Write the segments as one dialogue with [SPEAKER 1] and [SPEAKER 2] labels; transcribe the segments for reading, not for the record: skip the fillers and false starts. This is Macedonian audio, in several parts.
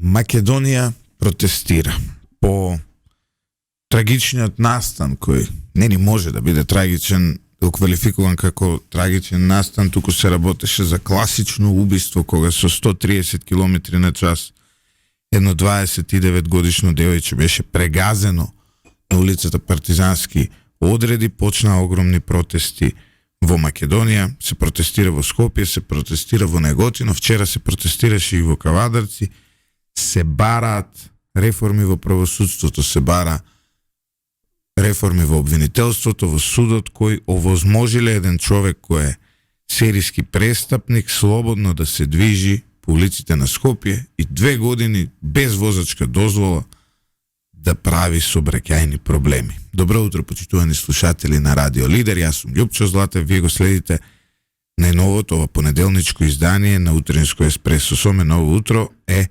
[SPEAKER 1] Македонија протестира по трагичниот настан кој не ни може да биде трагичен, оквалификуван како трагичен настан, туку се работеше за класично убиство кога со 130 км на час едно 29 годишно девојче беше прегазено на улицата Партизански одреди, почна огромни протести во Македонија, се протестира во Скопје, се протестира во Неготино, вчера се протестираше и во Кавадарци, се бараат реформи во правосудството, се бара реформи во обвинителството, во судот, кој овозможиле еден човек кој е серијски престапник слободно да се движи по улиците на Скопје и 2 години без возачка дозвола да прави сообраќајни проблеми. Добро утро, почитувани слушатели на Радио Лидер, јас сум Љупчо Златев, вие го следите најновото ова понеделничко издание на Утринско еспресо. Со мене ново утро е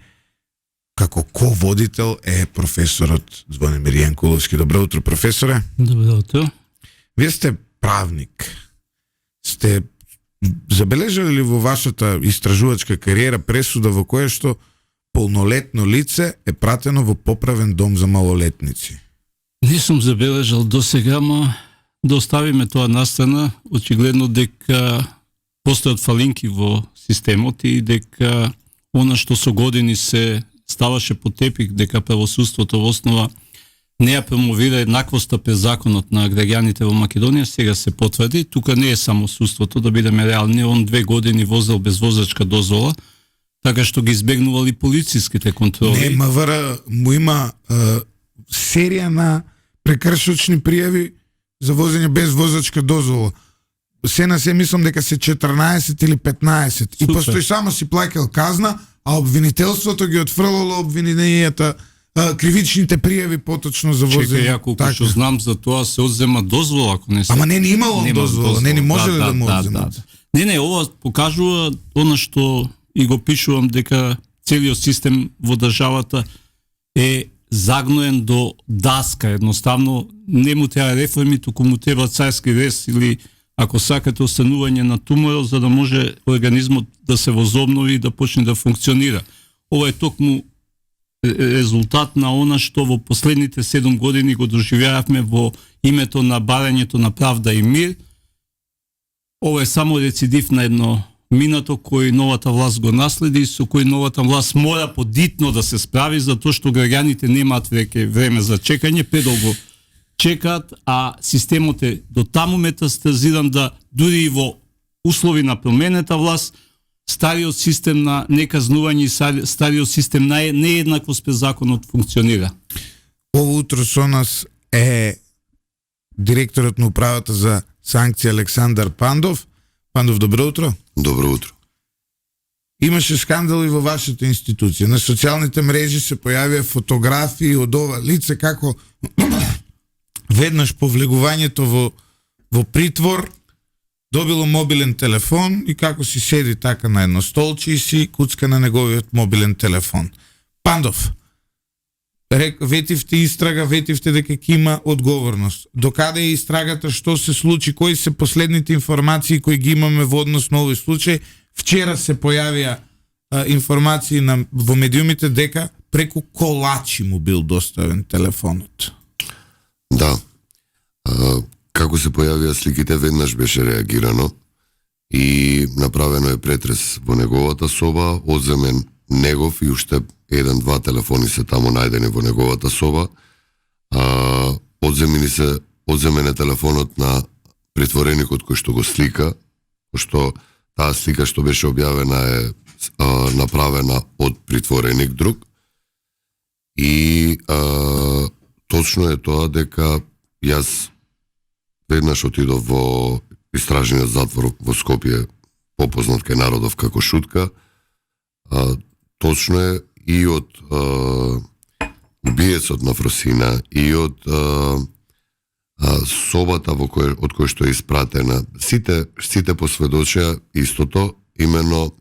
[SPEAKER 1] како ко-водител е професорот Звонимир Јанкуловски. Добро утро, професоре.
[SPEAKER 2] Добро утро.
[SPEAKER 1] Вие сте правник. Сте забележали ли во вашата истражувачка кариера пресуда во која што полнолетно лице е пратено во поправен дом за малолетници?
[SPEAKER 2] Не сум забележал досега, но да оставиме тоа настрана. Очигледно дека постојат фалинки во системот и дека она што со години се ставаше по тепик, дека правосудството во основа не ја промовира еднаквоста пред законот на граѓаните во Македонија, сега се потврди. Тука не е само судството, да бидеме реални, он 2 години возел без возачка дозвола, така што ги избегнували полициските контроли.
[SPEAKER 1] Не, МВР му има серија на прекршочни пријави за возење без возачка дозвола. Се на се мислам дека се 14 или 15.
[SPEAKER 2] Супер.
[SPEAKER 1] И постои само си плакал казна, а обвинителството ги отфрлало обвиненијата, кривичните пријави поточно за возење.
[SPEAKER 2] Чекај, ја колку што знам за тоа се одзема дозвола, ако не се...
[SPEAKER 1] Ама не ни имало дозвола, не ни може да му одземат.
[SPEAKER 2] Не, ова покажува она што и го пишувам, дека целиот систем во државата е загноен до даска. Едноставно не му треба реформи, туку му треба царски рез или, ако сакате, останување на туморот, за да може организмот да се возобнови и да почне да функционира. Ова е токму резултат на она што во последните 7 години го доживеавме во името на барањето на правда и мир. Ова е само рецидив на едно минато кој новата власт го наследи и со кој новата власт мора подитно да се справи, затоа што граѓаните немаат веќе време за чекање, предолго чекаат, а системот е до таму метастазиран да дури и во услови на променета власт, стариот систем на неказнување и стариот систем на нееднаквост пред законот функционира.
[SPEAKER 1] Ово утро со нас е директорот на управата за санкции Александар Пандов. Пандов, добро утро.
[SPEAKER 3] Добро утро.
[SPEAKER 1] Имаше скандали во вашата институција. На социјалните мрежи се појавија фотографии од ова лице како веднаш по влегувањето во притвор добило мобилен телефон и како си седи така на едно столче и си куцка на неговиот мобилен телефон. Пандов, ветивте истрага, ветивте дека ќе има одговорност. Докаде е истрагата, што се случи, кои се последните информации кои ги имаме во однос на овој случај? Вчера се појавија информации во медиумите дека преку колачи му бил доставен телефонот.
[SPEAKER 3] Да. Како се појавија сликите, веднаш беше реагирано и направено е претрес во неговата соба, одземен негов и уште 1-2 телефони се таму најдени во неговата соба. Одземен е телефонот на притвореникот кој што го слика, што таа слика што беше објавена е направена од притвореник друг. И точно е тоа дека јас веднаш отидов во истражниот затвор во Скопје, попознат кај народов како Шутка. Точно е и од убиецот на Фросина и од собата од кој што е испратена. Сите посведочеа истото, имено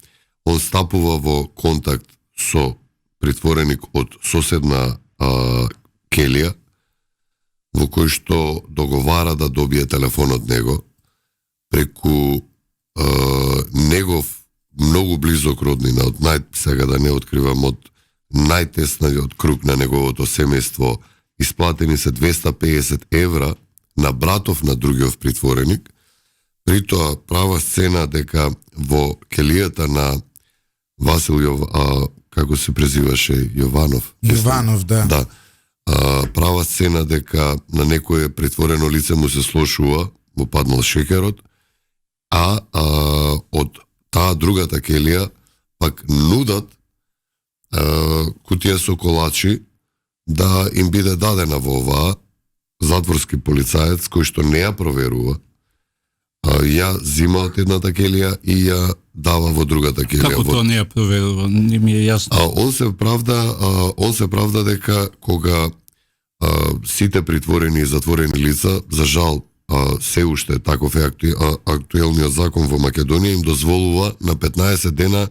[SPEAKER 3] он стапува во контакт со притвореник од соседна келија, во кој што договара да добие телефон од него преку негов многу близок роднина, од сега да не откривам, од најтесниот круг на неговото семејство, исплатени се 250 евра на братов на другиот притвореник. При тоа права сцена дека во келијата на Васил како се презиваше, Јованов.
[SPEAKER 1] Да.
[SPEAKER 3] Да. Права сцена дека на некое притворено лице му се слошува, му паднал шекерот, а од таа другата келија пак нудат кутија со колачи да им биде дадена во оваа. Затворски полицаец кој што не ја проверува, ја зима од едната келија и ја дава во другата келија.
[SPEAKER 2] Како тоа не ја проверува? Не ми е јасно.
[SPEAKER 3] Он се правда дека кога сите притворени и затворени лица, за жал, се уште таков е актуелниот закон во Македонија, им дозволува на 15 дена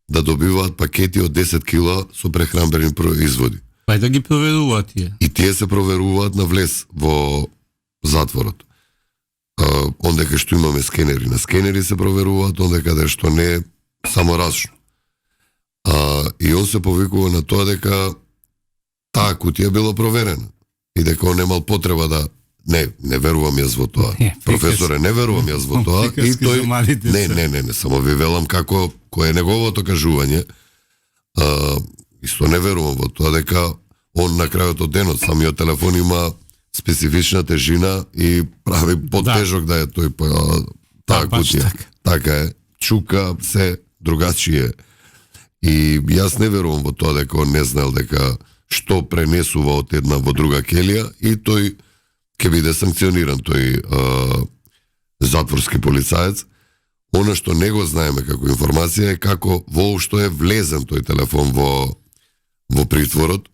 [SPEAKER 3] да добиваат пакети од 10 кила со прехранбени производи.
[SPEAKER 2] Па да ги проверуваат тие.
[SPEAKER 3] И тие се проверуваат на влез во затворот. Ондека што имаме скенери, на скенери се проверуваат, ондека каде што не, само различно. И он се повикува на тоа дека таа кутија била проверена и дека он немал потреба да не верувам јас во тоа. Професоре, не верувам јас во тоа. И тој не, само ви велам како кој е неговото кажување. Исто не верувам во тоа дека он на крајот од денот самиот телефон има специфична тежина и прави потежок да е тој таа кутија. Така е. Чука се другачие. И јас не верувам во тоа дека он не знаел дека што пренесува од една во друга келија и тој ќе биде санкциониран, тој затворски полицаец. Она што не го знаеме како информација е како воопшто е влезен тој телефон во притворот.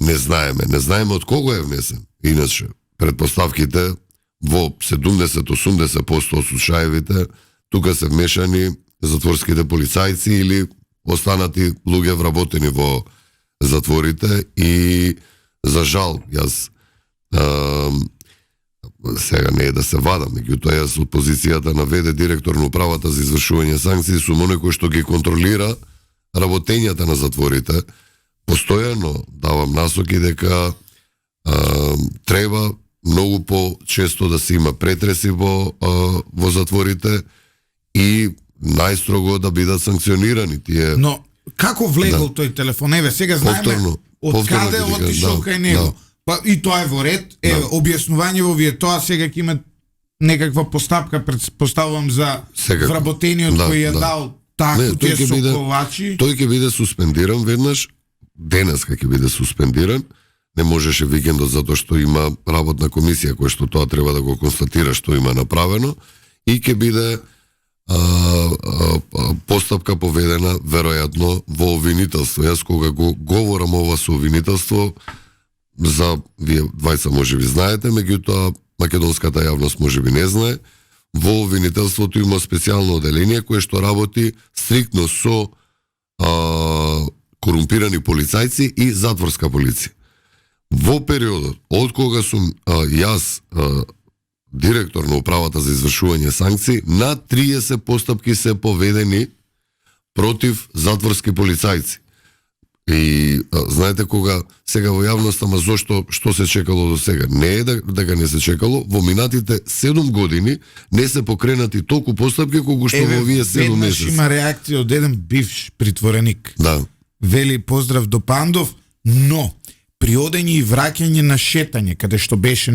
[SPEAKER 3] Не знаеме од кого е внесен. Иначе, предпоставките во 70-80% од случаевите тука се вмешани затворските полицајци или останати луѓе вработени во затворите и за жал, јас сега не е да се вадам, меѓутоа јас од позицијата на ВД директор на управата за извршување санкции сум оној кој што ги контролира работењата на затворите. Постојано давам насоки дека треба многу по-често да се има претреси во затворите и најстрого да бидат санкционирани тие.
[SPEAKER 1] Но како влегол тој телефон? Еве, сега знаеме од каде отишол кај него. Па и тоа е во ред. Објаснување во вие тоа сега ќе има некаква постапка, предпоставувам за вработениот кој ја дал таа кутија со колачи.
[SPEAKER 3] Тој ќе биде суспендиран веднаш. Денеска ќе биде суспендиран. Не можеше викендот затоа што има работна комисија која што тоа треба да го констатира што има направено и ќе биде постапка поведена веројатно во обвинителство. Јас кога го говорам ова со обвинителство, за вие двајца можеби знаете, меѓутоа македонската јавност можеби не знае, во обвинителството има специјално оделение кое што работи стриктно со корумпирани полицајци и затворска полиција. Во периодот од кога сум јас директор на управата за извршување санкции, на 30 постапки се поведени против затворски полицајци. И знаете кога сега во јавноста, ама зошто што се чекало до сега? Не е дека не се чекало, во минатите 7 години не се покренати толку постапки колку што во овие 7 месеци.
[SPEAKER 1] Има реакција од еден бивш притвореник.
[SPEAKER 3] Да.
[SPEAKER 1] Вели поздрав до Пандов, но при одење и враќање на шетање, каде што беше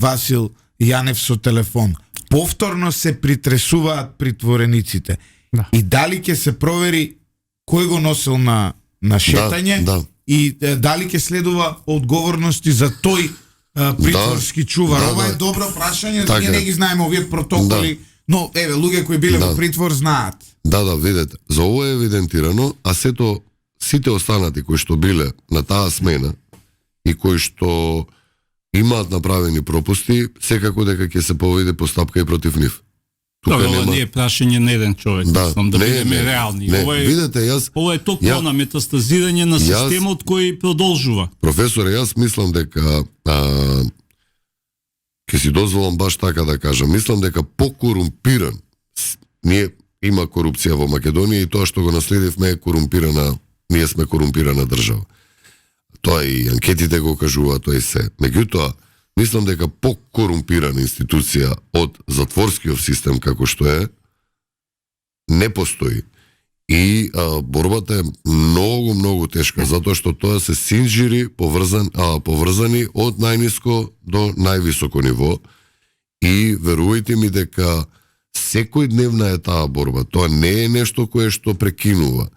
[SPEAKER 1] Васил Јанев со телефон, повторно се притресуваат притворениците. И дали ќе се провери кој го носил на шетање и дали ќе следува одговорности за тој притворски чувар. Ова е добро прашање, за ние не ги знаеме овие протоколи, но еве луѓе кои биле во притвор знаат.
[SPEAKER 3] Видете, за ова е евидентирано, а сите останати кои што биле на таа смена и кои што имаат направени пропусти, секако дека ќе се поведе постапка и против нив.
[SPEAKER 2] Ова не е прашање на еден човек, да бидеме реални. Ова е толку на метастазирање на системот кој продолжува.
[SPEAKER 3] Професоре, јас мислам дека ќе си дозволам баш така да кажам, мислам дека покорумпиран, има корупција во Македонија и тоа што го наследивме е корумпирана ние сме корумпирана држава. Тоа и анкетите го кажува, тоа и се. Меѓутоа, мислам дека покорумпирана институција од затворскиот систем како што е, не постои. И борбата е многу тешка, затоа што тоа се синџири поврзани од најниско до највисоко ниво. И верувајте ми дека секојдневна е таа борба. Тоа не е нешто кое што прекинува.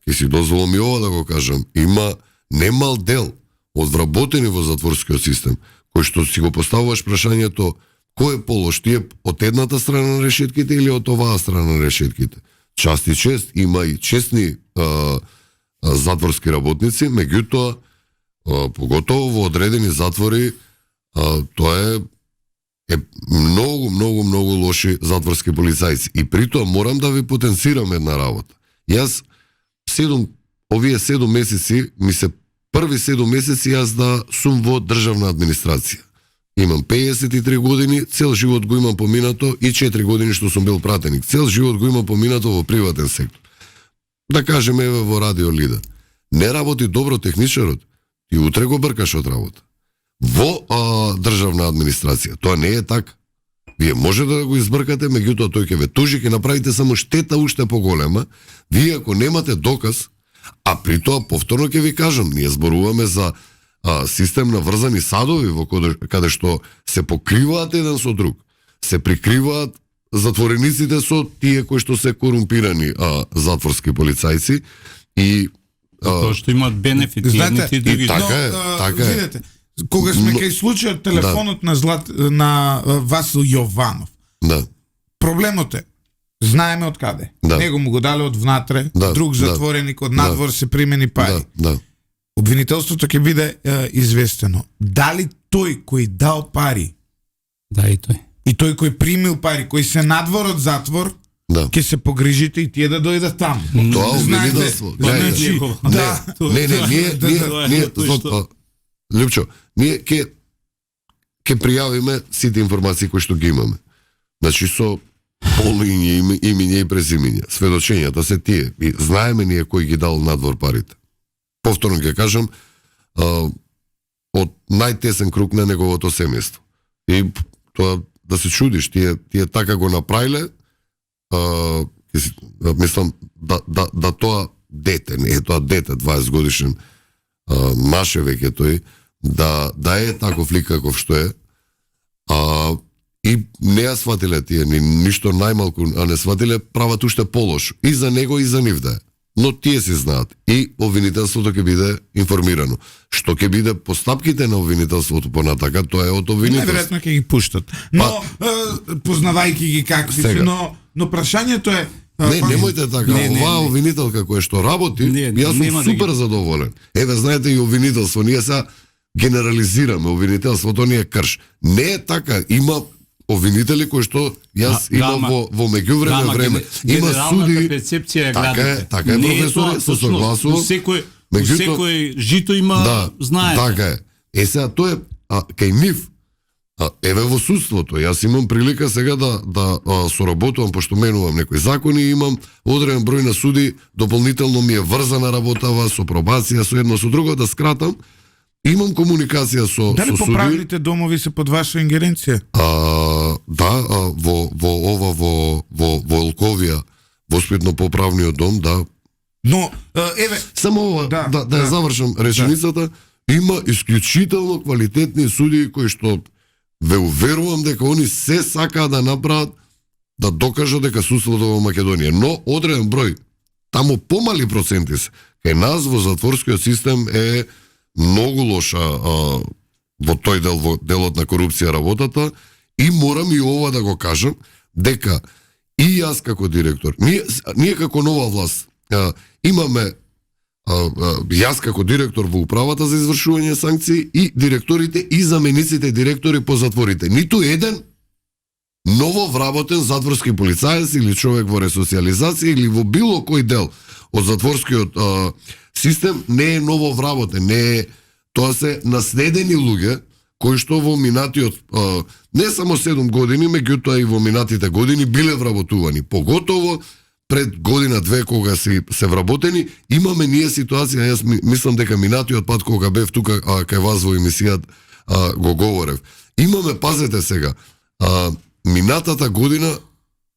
[SPEAKER 3] Ке си дозволам и ова да го кажам, има немал дел од вработени во затворскиот систем, кој што си го поставуваш прашањето кој е полош, тие од едната страна на решетките или од оваа страна на решетките. Част и чест, има и честни затворски работници, меѓутоа, поготово во одредени затвори, тоа е многу лоши затворски полицајци. И при тоа морам да ви потенцирам една работа. Јас овие 7 месеци, први 7 месеци јас да сум во државна администрација. Имам 53 години, цел живот го имам поминато и 4 години што сум бил пратеник. Цел живот го имам поминато во приватен сектор. Да кажеме еве во Радио Лида. Не работи добро техничарот, и утре го бркаш од работа. Во државна администрација. Тоа не е така. Вие може да го избркате, меѓутоа тој ќе ве тужи, ќе направите само штета уште поголема. Вие ако немате доказ, а при тоа повторно ќе ви кажам, ние зборуваме за систем на врзани садови во каде што се покриваат еден со друг. Се прикриваат затворениците со тие кои што се корумпирани затворски полицајци и
[SPEAKER 2] тоа што имаат бенефити едните и други.
[SPEAKER 3] Така е.
[SPEAKER 1] Видете, кога сме кај случајот телефонот на Васил Јованов.
[SPEAKER 3] Да.
[SPEAKER 1] Проблемот е, знаеме од каде. Него му го дале од внатре, друг затвореник од надвор се примени пари. Обвинителството ќе биде известено. Дали тој кој дал пари, и тој кој примил пари, кој се надвор од затвор, ќе се погрижите и тие да дојдат таму.
[SPEAKER 3] Тоа обвинителство. Лјупчо, ние ќе пријавиме сите информации кои што ги имаме. Значи со полно имиња и презимиња. Сведочењата се тие. И знаеме ние кој ги дал надвор парите. Повторно ќе кажам, од најтесен круг на неговото семејство. И тоа да се чудиш, тие така го направиле, мислам да тоа дете, не е тоа дете, 20 годишен маше веќе тој, да е таков лик каков што е, и не ја сватиле тие, ништо најмалку не сватиле, прават уште полошо. И за него и за нив да е. Но тие се знаат. И обвинителството ќе биде информирано. Што ќе биде постапките на обвинителството понатака, тоа е од обвинителството.
[SPEAKER 1] Најверојатно ќе ги пуштат. Но, познавајќи ги какви се, но прашањето е...
[SPEAKER 3] Не, немојте така. Оваа обвинителка која што работи, јас сум супер задоволен. Еве, знаете, и обвинителство, ние сега генерализираме, обвинителството ни е крш. Не е така, има обвинители кои што јас имам во меѓувреме време. Има суди.
[SPEAKER 2] Перцепција е
[SPEAKER 3] така е, професоре, се согласувам.
[SPEAKER 2] Секој жито има, знае.
[SPEAKER 3] Така е. Сега тоа е кај нив. Еве во судството, јас имам прилика сега да соработувам, пошто менувам некои закони, имам одреден број на суди, дополнително ми е врзана работава со пробација, со едно со друго, да скратам. Имам комуникација со суди.
[SPEAKER 1] Дали поправните домови се под ваша ингеренција?
[SPEAKER 3] Во Елковија, воспитно-поправниот дом, да.
[SPEAKER 1] Но, еве...
[SPEAKER 3] Само ова, да ја завршам реченицата, има исклучително квалитетни суди кои што ве уверувам дека они се сакаат да направат, да докажат дека судството во Македонија. Но, одреден број, таму помали проценти се. Кај нас во затворскиот систем е многу лоша во тој дел, во делот на корупција работата, и морам и ова да го кажам, дека и јас како директор, ние како нова власт, имаме јас како директор во управата за извршување санкции и директорите и замениците директори по затворите. Ниту еден ново вработен затворски полицаец или човек во ресоциализација или во било кој дел од затворскиот систем не е ново вработен, не е, тоа се наследени луѓе кои што во минатиот не само 7 години, меѓутоа и во минатите години биле вработувани, поготово пред година-две кога се вработени, имаме ние ситуација, јас мислам дека минатиот пат кога бев тука кај вас во емисијата го говорев. Имаме, пазете сега, минатата година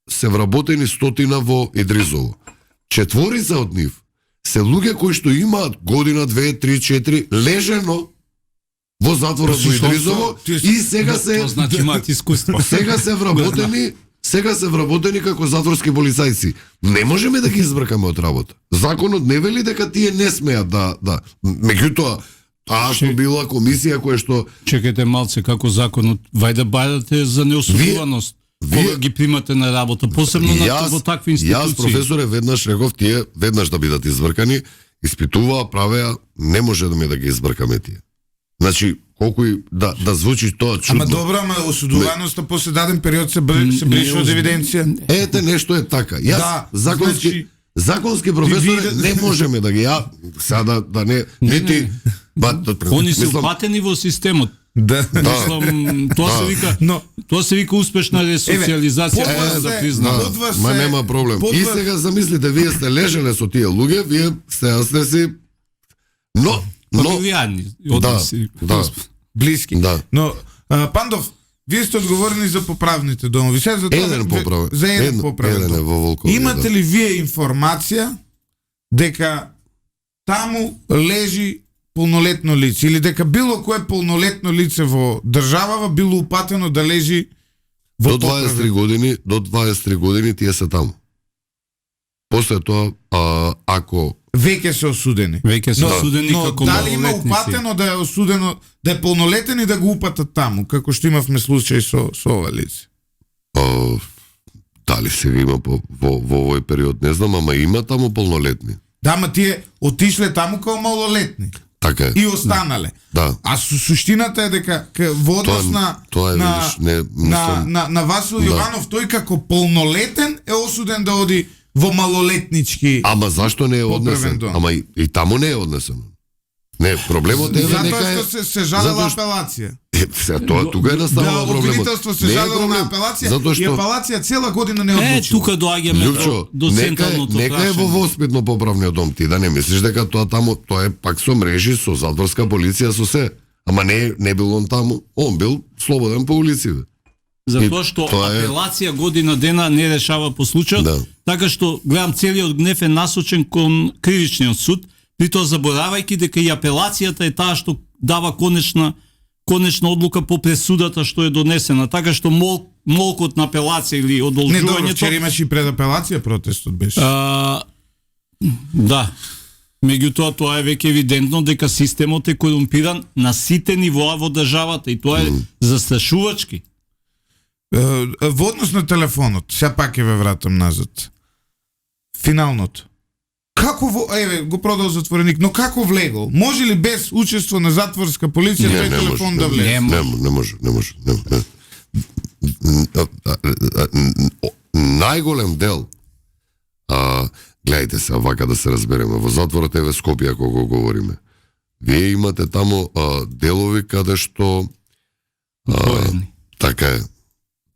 [SPEAKER 3] се вработени 100 во Едризово. 4 од нив се луѓе кои што имаат година, 2, 3, 4 лежено во затворот во Едризово и сега се
[SPEAKER 2] значи имаат искуство.
[SPEAKER 3] Сега се вработени како затворски полицајци. Не можеме да ги избркаме од работа. Законот не вели дека тие не смеат да. Меѓутоа, таа што била комисија која што...
[SPEAKER 2] Чекајте малце, како законот, вајде бајдате за неосудуваност. Кога ги примате на работа, посебно во такви институции.
[SPEAKER 3] Јас, професоре, веднаш реков, тие веднаш да бидат избркани, испитуваа, правеа, не може да ги избркаме тие. Значи, колку и да звучи тоа чудно.
[SPEAKER 1] Ама добро, ама осудуваноста после даден период се брише од евиденција.
[SPEAKER 3] Ете, нешто е така. Јас, законски професоре, не можеме да ги сега да не...
[SPEAKER 2] Они се упатени во системот. Мислам, тоа се вика успешна ресоциализација, може да признам.
[SPEAKER 3] Ма нема проблем. И сега замислите, вие сте лежеле со тие луѓе, вие сте си... Но...
[SPEAKER 2] Фамилијарни односи.
[SPEAKER 1] Блиски. Но, Пандов, вие сте одговорни за поправните домови. За
[SPEAKER 3] еден поправен дом.
[SPEAKER 1] Имате ли вие информација дека таму лежи полнолетно лице или дека било кое полнолетно лице во државава било упатено да лежи во
[SPEAKER 3] до 23 години тие се таму. После тоа, ако
[SPEAKER 1] веќе се осудени. Но
[SPEAKER 2] како
[SPEAKER 1] дали има упатено да е осудено, да е полнолетен и да го упатат таму, како што имавме случај со ова лице?
[SPEAKER 3] Дали сега има во овој период, не знам, ама има таму полнолетни.
[SPEAKER 1] Да, ама тие отишле таму као малолетни.
[SPEAKER 3] Така е.
[SPEAKER 1] И останале.
[SPEAKER 3] Да.
[SPEAKER 1] А суштината е дека во однос на Васил Јованов, тој како полнолетен е осуден да оди во малолетнички.
[SPEAKER 3] Ама зашто не е однесен? Ама и таму не е однесен. Не, проблемот е
[SPEAKER 1] затоа што се жалела апелација.
[SPEAKER 3] Тоа тука е настанува проблемот.
[SPEAKER 1] Обвинителство се жалело на апелација и апелација цела година не одлучила.
[SPEAKER 2] Тука доаѓаме до централното прашање.
[SPEAKER 3] Нека е во воспитно поправниот дом, ти да не мислиш дека тоа таму, тоа е пак со мрежи, со затворска полиција, со се. Ама не бил он таму, он бил слободен по улиците.
[SPEAKER 2] Затоа што апелација година дена не решава по случајот, така што гледам целиот гнев е насочен кон кривичниот суд, при тоа заборавајќи дека и апелацијата е таа што дава конечна одлука по пресудата што е донесена, така што молкот на апелација или одолжувањето...
[SPEAKER 1] Не, добро, вчера имаш и пред апелација протестот беше.
[SPEAKER 2] Да. Меѓутоа, тоа е веќе евидентно дека системот е корумпиран на сите нивоа во државата и тоа е застрашувачки.
[SPEAKER 1] Во однос на телефонот, сега пак ве вратам назад. Финалното. Како го продал затвореник, но како влегол? Може ли без учество на затворска полиција тој телефон да влезе?
[SPEAKER 3] Не може. Најголем дел, гледајте се, вака да се разбереме, во затворот еве Скопје кога го говориме. Вие имате таму делови каде што така е.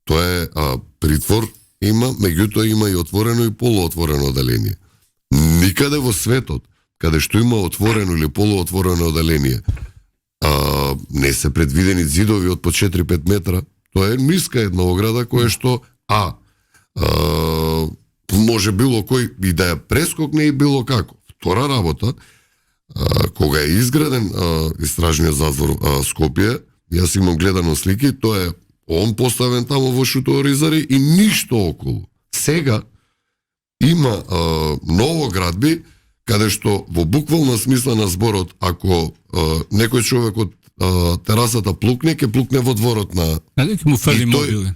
[SPEAKER 3] Тоа е притвор има, меѓутоа има и отворено и полуотворено оделение. Никаде во светот, каде што има отворено или полуотворено оделение, не се предвидени зидови од по 4-5 метра. Тоа е ниска една ограда која што може било кој и да ја прескокне и било како. Втора работа, кога е изграден истражниот затвор Скопје, јас имам гледано слики, тоа е он поставен таму во шуторизари и ништо околу. Сега има ново градби каде што во буквална смисла на зборот, ако некој човек од терасата плукне, ќе плукне во дворот на...
[SPEAKER 2] Дека му фрли мобили.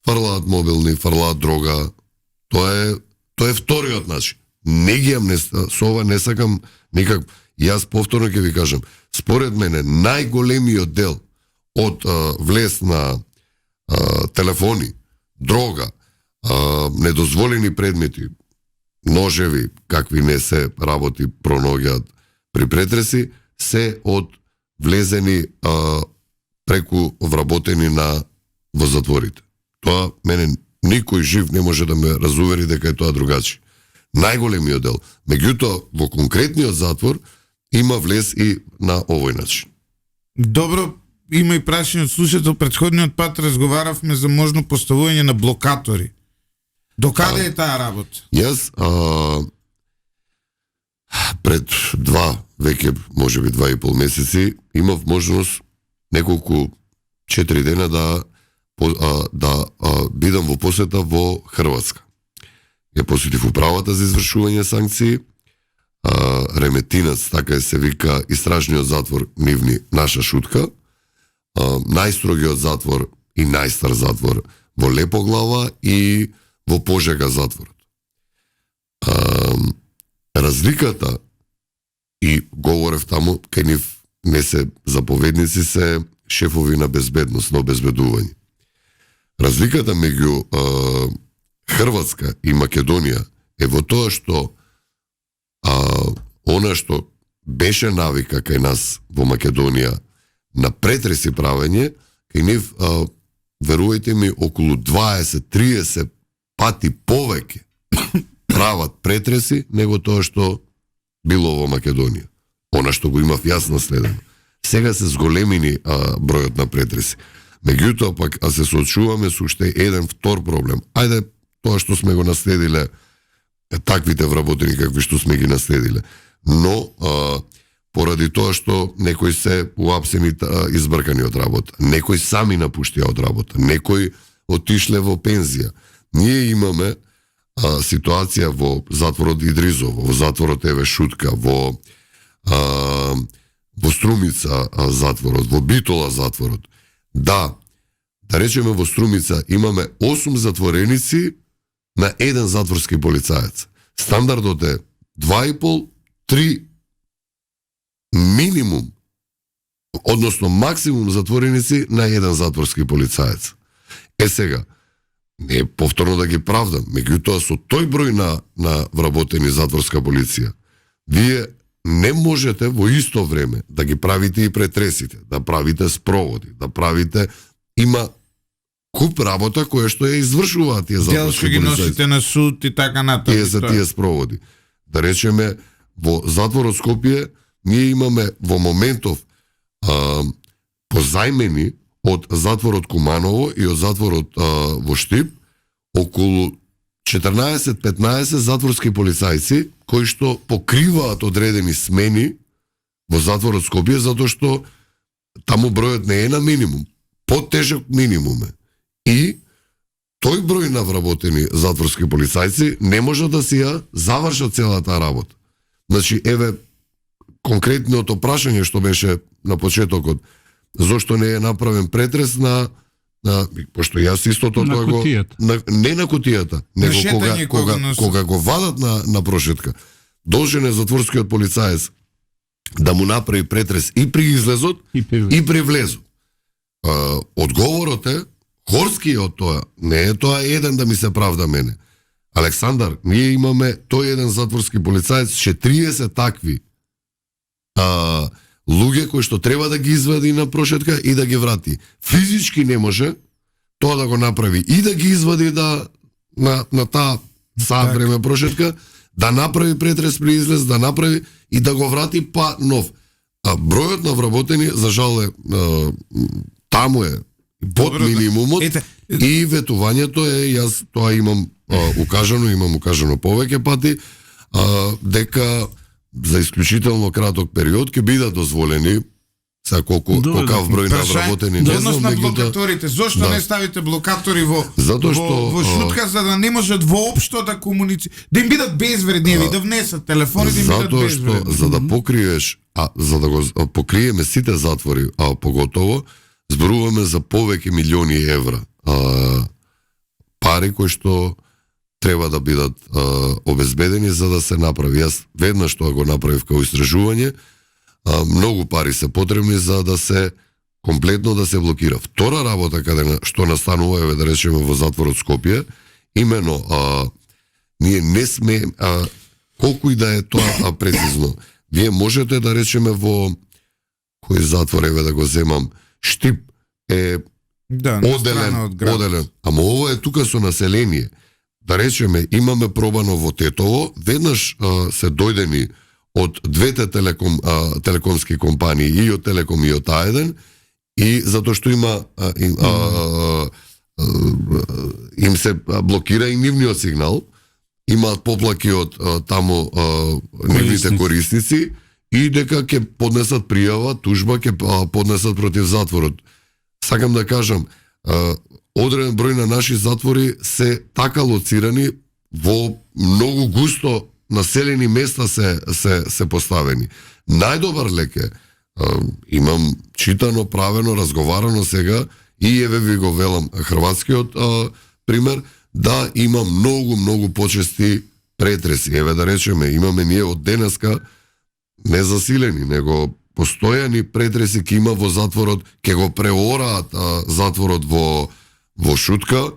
[SPEAKER 3] Фрлаат мобилни, фрлаат дрога. Тоа е вториот начин. Не ги со ова не сакам никак... Јас повторно ќе ви кажам, според мене најголемиот дел од влез на телефони, дрога, недозволени предмети, ножеви, какви не се работи пронаоѓаат при претреси, се од влезени преку вработени во затворите. Тоа мене никој жив не може да ме разувери дека е тоа другачи. најголемиот дел. Меѓутоа, во конкретниот затвор има влез и на овој начин.
[SPEAKER 1] Добро, има и прашање од слушател. Претходниот пат разговаравме за можно поставување на блокатори. До каде е таа работа?
[SPEAKER 3] Јас пред веќе, може би 2,5 месеци, имав можност неколку 4 дена да бидам во посета во Хрватска. Ја посетив управата за извршување санкции, Реметинац, така се вика истражниот затвор нивни, наша шутка, најстрогиот затвор и најстар затвор во Лепоглава и во Пожега затворот. Разликата, и говорев таму, кај нив не се заповедници, се шефови на безбедност, на обезбедување. Разликата меѓу Хрватска и Македонија е во тоа што она што беше навика кај нас во Македонија на претреси правење, кај нив, верувајте ми, околу 20-30 пати повеќе прават претреси него тоа што било во Македонија. Она што го имав јас наследено. Сега се зголемини бројот на претреси. Меѓутоа пак се соочуваме со уште еден втор проблем. Ајде, тоа што сме го наследиле, таквите вработени какви што сме ги наследиле. Но поради тоа што некои се уапсени, избркани од работа, некои сами напуштија од работа, некои отишле во пензија. Ние имаме ситуација во затворот Идризово, во затворот Еве Шутка, во Струмица затворот, во Битола затворот. Да речеме во Струмица имаме 8 затвореници на еден затворски полицаец. Стандардот е 2,5-3 минимум, односно максимум затвореници на еден затворски полицаец. Сега, не повторно да ги правдам, меѓутоа со тој број на вработени затворска полиција, вие не можете во исто време да ги правите и претресите, да правите спроводи, да правите, има куп работа која што ја извршуваат тие затворски полицајци. Дел што ги носите на суд и така натаму. Тие спроводи. Да речеме, во затворот Скопје ние имаме во моментов позајмени од затворот Куманово и од затворот во Штип околу 14-15 затворски полицајци кои што покриваат одредени смени во затворот Скопје, затоа што таму бројот не е на минимум, потежок минимум е. И тој број на вработени затворски полицајци не може да си ја завршат целата работа. Значи, еве, конкретното прашање што беше на почетокот, зошто не е направен претрес на пошто јас истото
[SPEAKER 2] на
[SPEAKER 3] тоа го не на кутијата, него кога го вадат на прошетка, должен е затворскиот полицаец да му направи претрес и при излезот и при влезот. Одговорот е горскиот тоа, не е тоа еден да ми се правда мене. Александар, ние имаме тој еден затворски полицаец, 30 такви луѓе кои што треба да ги извади на прошетка и да ги врати. Физички не може тоа да го направи и да ги извади на таа саат време прошетка, да направи претрес при излез, да направи и да го врати па нов. Бројот на вработени, за жал е, таму е под минимумот и ветувањето е, јас тоа имам укажано повеќе пати, дека за исклучително краток период ќе бидат дозволени за колкав број на вработени не знам,
[SPEAKER 1] на блокаторите. Зошто не ставите блокатори во Шутка за да не можат воопшто да комуницираат, да им бидат безвредни, да внесат телефони, да им бидат безвредни.
[SPEAKER 3] Затоа што за да покриеш, за да го покриеме сите затвори, поготово зборуваме за повеќе милиони евра пари кои што треба да бидат обезбедени за да се направи. Јас веднаш тоа го направив како истражување. Многу пари се потребни за да се комплетно да се блокира. Втора работа каде што настанува, еве да речеме во затворот Скопје, имено ние не сме колку и да е тоа прецизно. Вие можете да речеме во кој затвор, еве да го земам, Штип е оделен, ама ово е тука со население. да речеме, имаме пробано во Тетово, веднаш се дојдени од двете телекомски компании, и од Телеком и од А1, и затоа што им се блокира и нивниот сигнал, имаат поплаки од таму нивните корисници, и дека ќе поднесат пријава, тужба ќе поднесат против затворот. Сакам да кажам, одреден број на наши затвори се така лоцирани во многу густо населени места се поставени. Најдобар лек е, имам читано, правено, разговарано сега, и еве ви го велам хрватскиот пример, да има многу почести претреси. Еве да речеме, имаме ние од денеска не засилени, него постојани претреси ќе има во затворот, ќе го преораат затворот во шутка,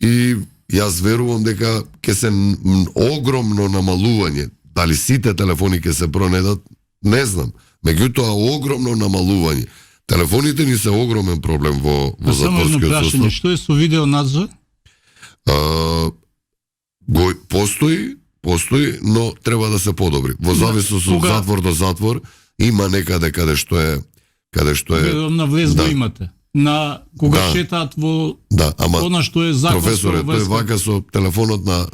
[SPEAKER 3] и јас верувам дека ќе се огромно намалување. Дали сите телефони ќе се пронедат, не знам. Меѓутоа огромно намалување. Телефоните ни се огромен проблем во затворскиот сустав.
[SPEAKER 2] Што е со видео надзор?
[SPEAKER 3] Постои, но треба да се подобри. Во зависност од затвор до затвор има некаде каде што е
[SPEAKER 2] на влезба имате. На кога шетаат во она што е закон.
[SPEAKER 3] Професоре, тој вака со телефонот на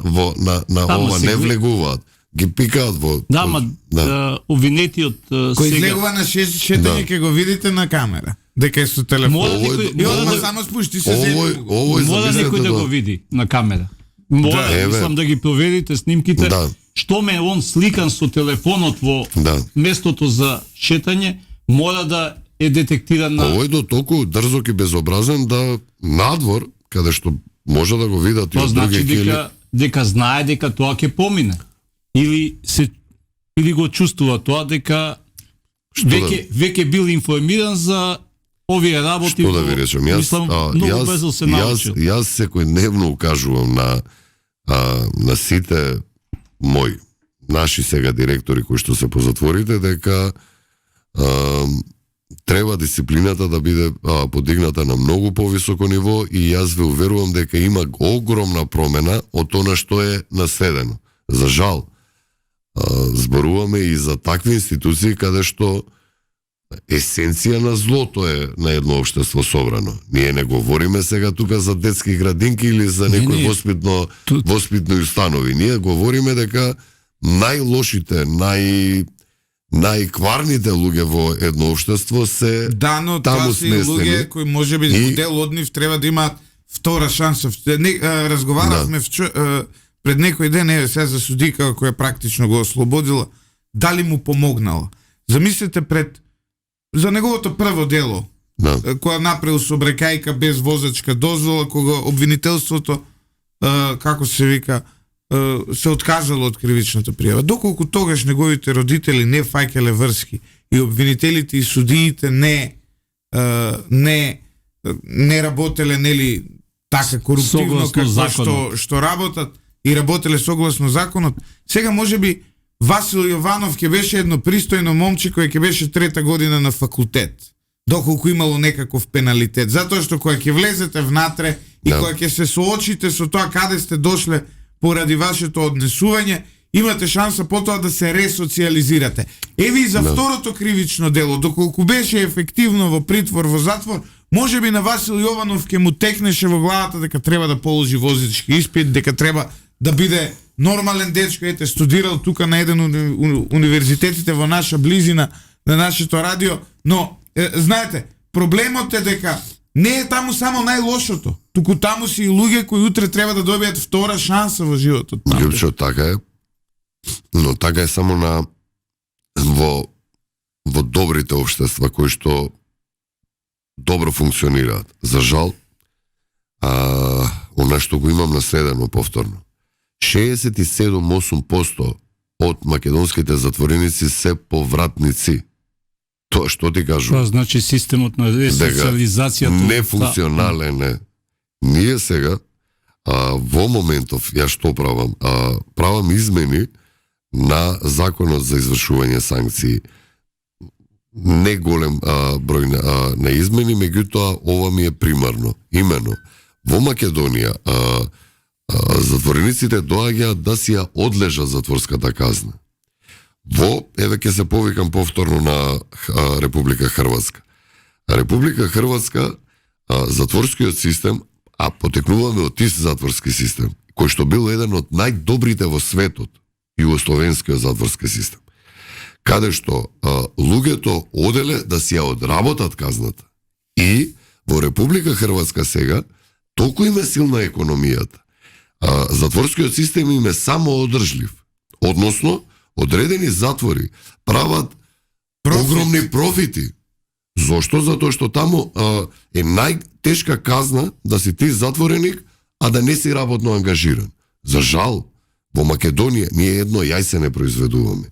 [SPEAKER 3] ова не влегуваат. Ги пикаат во...
[SPEAKER 2] Да, обвинетиот
[SPEAKER 1] кој излегува на шетање ќе го видите на камера. Дека е со телефон. И одма само спушти се земја.
[SPEAKER 2] Мора некој да го види на камера. Мора, мислам да ги проверите снимките. Што ме он сликан со телефонот во местото за шетање, мора да е детектиран на...
[SPEAKER 3] Овој до толку дрзок и безобразен да надвор, каде што може да го видат и од други кили...
[SPEAKER 2] значи дека знае дека тоа ќе помине. Или го чувствува тоа дека веќе бил информиран за овие работи.
[SPEAKER 3] Што да ви речем, јас секојдневно укажувам на сите мои, наши сега директори кои што се по затворите, дека треба дисциплината да биде подигната на многу повисоко ниво, и јас ве уверувам дека има огромна промена од она што е наследено. За жал, зборуваме и за такви институции каде што есенција на злото е на едно општество собрано. Ние не говориме сега тука за детски градинки или за некои воспитни установи. Ние говориме дека најлошите, најкварните луѓе во едно општество се
[SPEAKER 1] но таму сместени. Луѓе кои можеби дел од нив треба да имаат втора шанса. Разговаравме пред некој ден, сега за судика која практично го ослободила, дали му помогнала. Замислете за неговото прво дело, која направил собрекајка без возачка дозвола, кога обвинителството, како се вика, се откажало од кривичната пријава. Доколку тогаш неговите родители не фаќале врски и обвинителите и судиите не работеле, нели, така коруптивно како што работат и работеле согласно законот, сега можеби Васил Јованов ќе беше едно пристојно момче кој ќе беше трета година на факултет, доколку имало некаков пеналитет. Затоа што кога ќе влезете внатре и кога ќе се соочите со тоа каде сте дошле поради вашето однесување, имате шанса потоа да се ресоциализирате. Еви и за второто кривично дело, доколку беше ефективно во притвор, во затвор, можеби на Васил Јованов ќе му текнеше во главата дека треба да положи возачки испит, дека треба да биде нормален дечко, студирал тука на еден универзитетите во наша близина, на нашето радио, но знаете, проблемот е дека не е таму само најлошото, туку таму си и луѓе кои утре треба да добијат втора шанса во животот.
[SPEAKER 3] Љупчо, така е, но така е само во добрите општества кои што добро функционираат. За жал, она што го имам наследено повторно, 67-8% од македонските затвореници се повратници. Тоа што ти кажувам?
[SPEAKER 2] Тоа значи системот на ресоциализацијата
[SPEAKER 3] нефункционален е. Ние сега во моментов ја што правам? Правам измени на законот за извршување санкции. Не голем број на измени, меѓутоа ова ми е примарно. Имено во Македонија затворениците доаѓаат да си ја одлежат затворската казна. Еве ќе се повикам повторно на Република Хрватска. Република Хрватска, затворскиот систем, а потекнуваме од тист затворски систем, кој што бил еден од најдобрите во светот, југословенскиот затворски систем, каде што луѓето оделе да си ја одработат казната. И во Република Хрватска сега, толку им е силна економијата, затворскиот систем им е самоодржлив. Односно, одредени затвори прават огромни профити. Зошто? Затоа што таму е најтешка казна да си ти затвореник, а да не си работно ангажиран. За жал, во Македонија ние едно јајце не произведуваме.